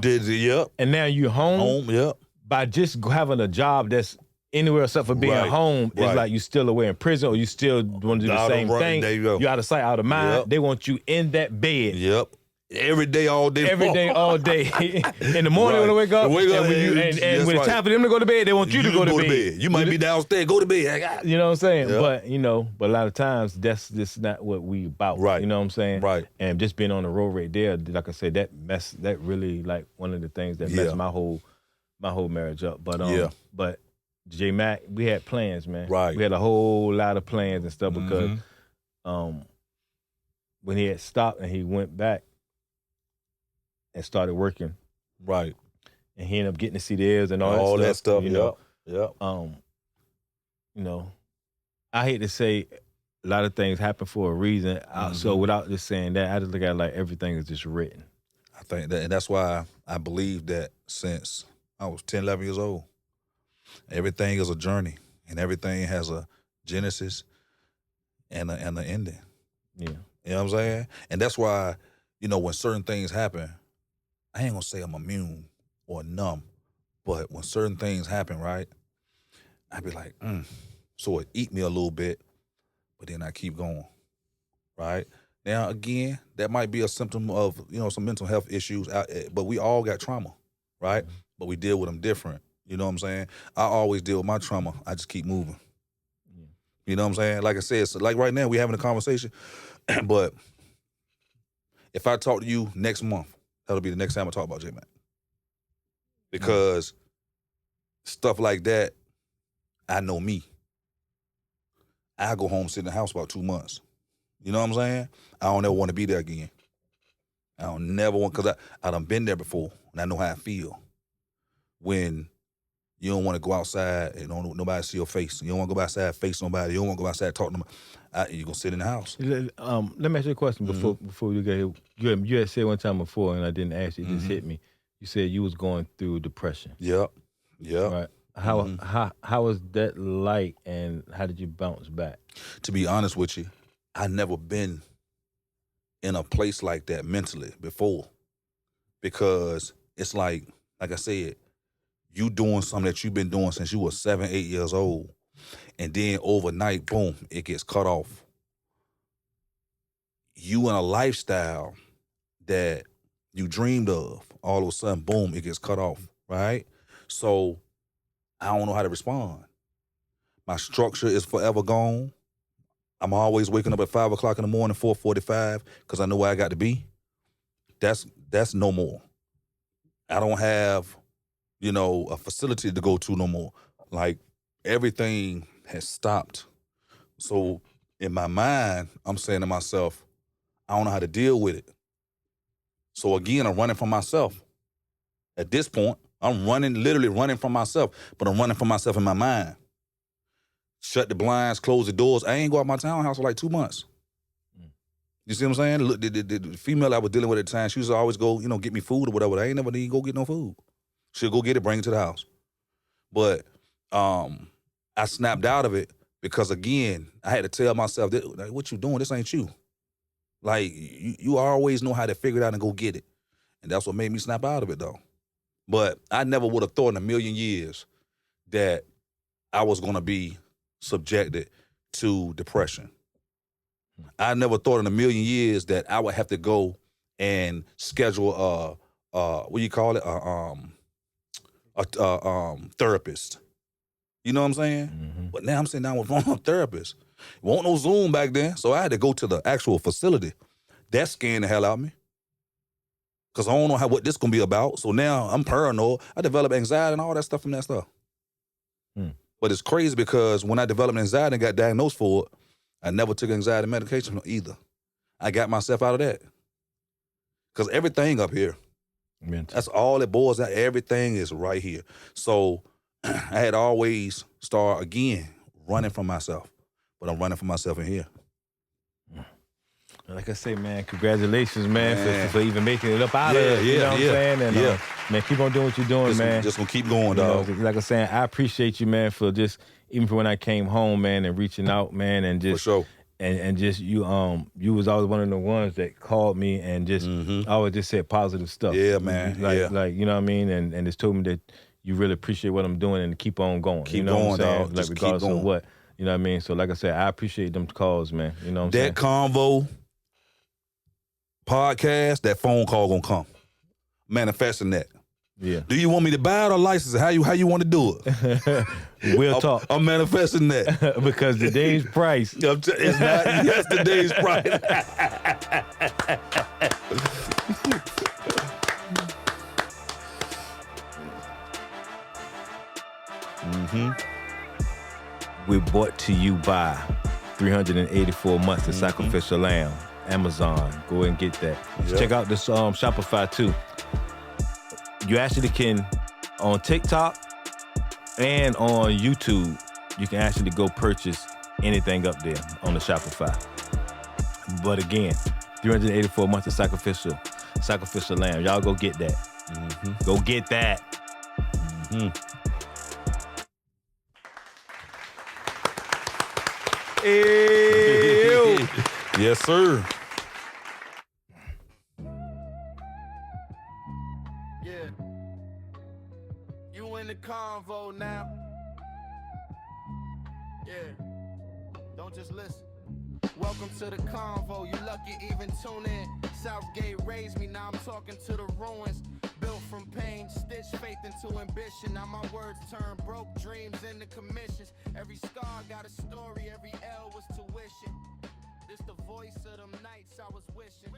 And now you're home. By just having a job that's anywhere except for being home, it's like you still away in prison or you still want to do the same thing. There you go. You're out of sight, out of mind. They want you in that bed. Every day, all day. Every day, all day. In the morning when they wake up, and when it's time for them to go to bed, they want you to go to bed. You might be downstairs, go to bed. You know what I'm saying? But but a lot of times that's just not what we about. Right. You know what I'm saying? Right. And just being on the road right there, like I said, that really like one of the things that messed my whole marriage up. But J Mac, we had plans, man. Right. We had a whole lot of plans and stuff because when he had stopped and he went back and started working. Right. And he ended up getting to see the heirs and all that stuff. I hate to say a lot of things happen for a reason. So without just saying that, I just look at it like everything is just written. I think that, and that's why I believe that since I was 10, 11 years old, everything is a journey and everything has a genesis and an ending. Yeah. You know what I'm saying? And that's why, when certain things happen, I ain't gonna say I'm immune or numb, but when certain things happen, right, I'd be like, So it eat me a little bit, but then I keep going, right? Now, again, that might be a symptom of, some mental health issues, but we all got trauma, right? Mm-hmm. But we deal with them different. You know what I'm saying? I always deal with my trauma. I just keep moving. Yeah. You know what I'm saying? Like I said, so like right now, we having a conversation, but if I talk to you next month, that'll be the next time I talk about J-Mac. Because stuff like that, I know me. I go home, sit in the house about 2 months. You know what I'm saying? I don't ever want to be there again. I don't never want, because I done been there before, and I know how I feel. When you don't want to go outside and don't nobody see your face. You don't want to go outside, face nobody. You don't want to go outside, talk to nobody. You're going to sit in the house. Let me ask you a question before you get here. You had said one time before, and I didn't ask you, it just hit me. You said you was going through depression. Yep. Right. How was that like, and how did you bounce back? To be honest with you, I never been in a place like that mentally before, because it's like I said, you doing something that you've been doing since you were 7, 8 years old, and then overnight, boom, it gets cut off. You in a lifestyle that you dreamed of, all of a sudden, boom, it gets cut off, right? So I don't know how to respond. My structure is forever gone. I'm always waking up at 5 o'clock in the morning, 4:45, because I know where I got to be. That's no more. I don't have, a facility to go to no more. Like, everything has stopped. So in my mind, I'm saying to myself, I don't know how to deal with it. So again, I'm running from myself. At this point, I'm literally running from myself, but I'm running from myself in my mind. Shut the blinds, close the doors. I ain't go out my townhouse for like 2 months. You see what I'm saying? Look, the female I was dealing with at the time, she used to always go, get me food or whatever. I ain't never need to go get no food. She'll go get it, bring it to the house. But I snapped out of it because, again, I had to tell myself, like, what you doing? This ain't you. Like, you always know how to figure it out and go get it. And that's what made me snap out of it, though. But I never would have thought in a million years that I was going to be subjected to depression. I never thought in a million years that I would have to go and schedule what do you call it? A therapist. You know what I'm saying? Mm-hmm. But now I'm sitting down with a therapist. It wasn't no Zoom back then, so I had to go to the actual facility. That scared the hell out of me. Because I don't know what this going to be about. So now I'm paranoid. I developed anxiety and all that stuff from that stuff. But it's crazy because when I developed anxiety and got diagnosed for it, I never took anxiety medication either. I got myself out of that. Because everything up here, that's all it boils down. Everything is right here. So I had always start again running from myself. But I'm running from myself in here. Like I say, man, congratulations, man, for even making it up out of it. You know what I'm saying? And, man, keep on doing what you're doing, man. Just gonna keep going, dog. Like I was saying, I appreciate you, man, for just, even for when I came home, man, and reaching out, man, and just, for sure. And just you was always one of the ones that called me and just always just said positive stuff. Yeah, man. Like you know what I mean? And just told me that you really appreciate what I'm doing and keep on going. Keep going, dog. Like, regardless of what. You know what I mean? So like I said, I appreciate them calls, man. You know what I'm saying? That Convo podcast, that phone call gonna come. Manifesting that. Yeah. Do you want me to buy it or license it? How you want to do it? We'll talk. I'm manifesting that. Because today's price. It's not yesterday's price. We're brought to you by 384 months of Sacrificial Lamb. Amazon. Go ahead and get that. Yep. Check out this Shopify too. You actually can, on TikTok and on YouTube, you can actually go purchase anything up there on the Shopify. But again, 384 months of Sacrificial Lamb. Y'all go get that. Go get that. Ew. Yes, sir. Yeah. You in the convo now. Yeah. Don't just listen. Welcome to the Convo, you lucky even tune in. Southgate raised me, now I'm talking to the ruins. Built from pain, stitch faith into ambition. Now my words turn broke dreams into commissions. Every scar got a story, every L was tuition. This the voice of them nights I was wishing.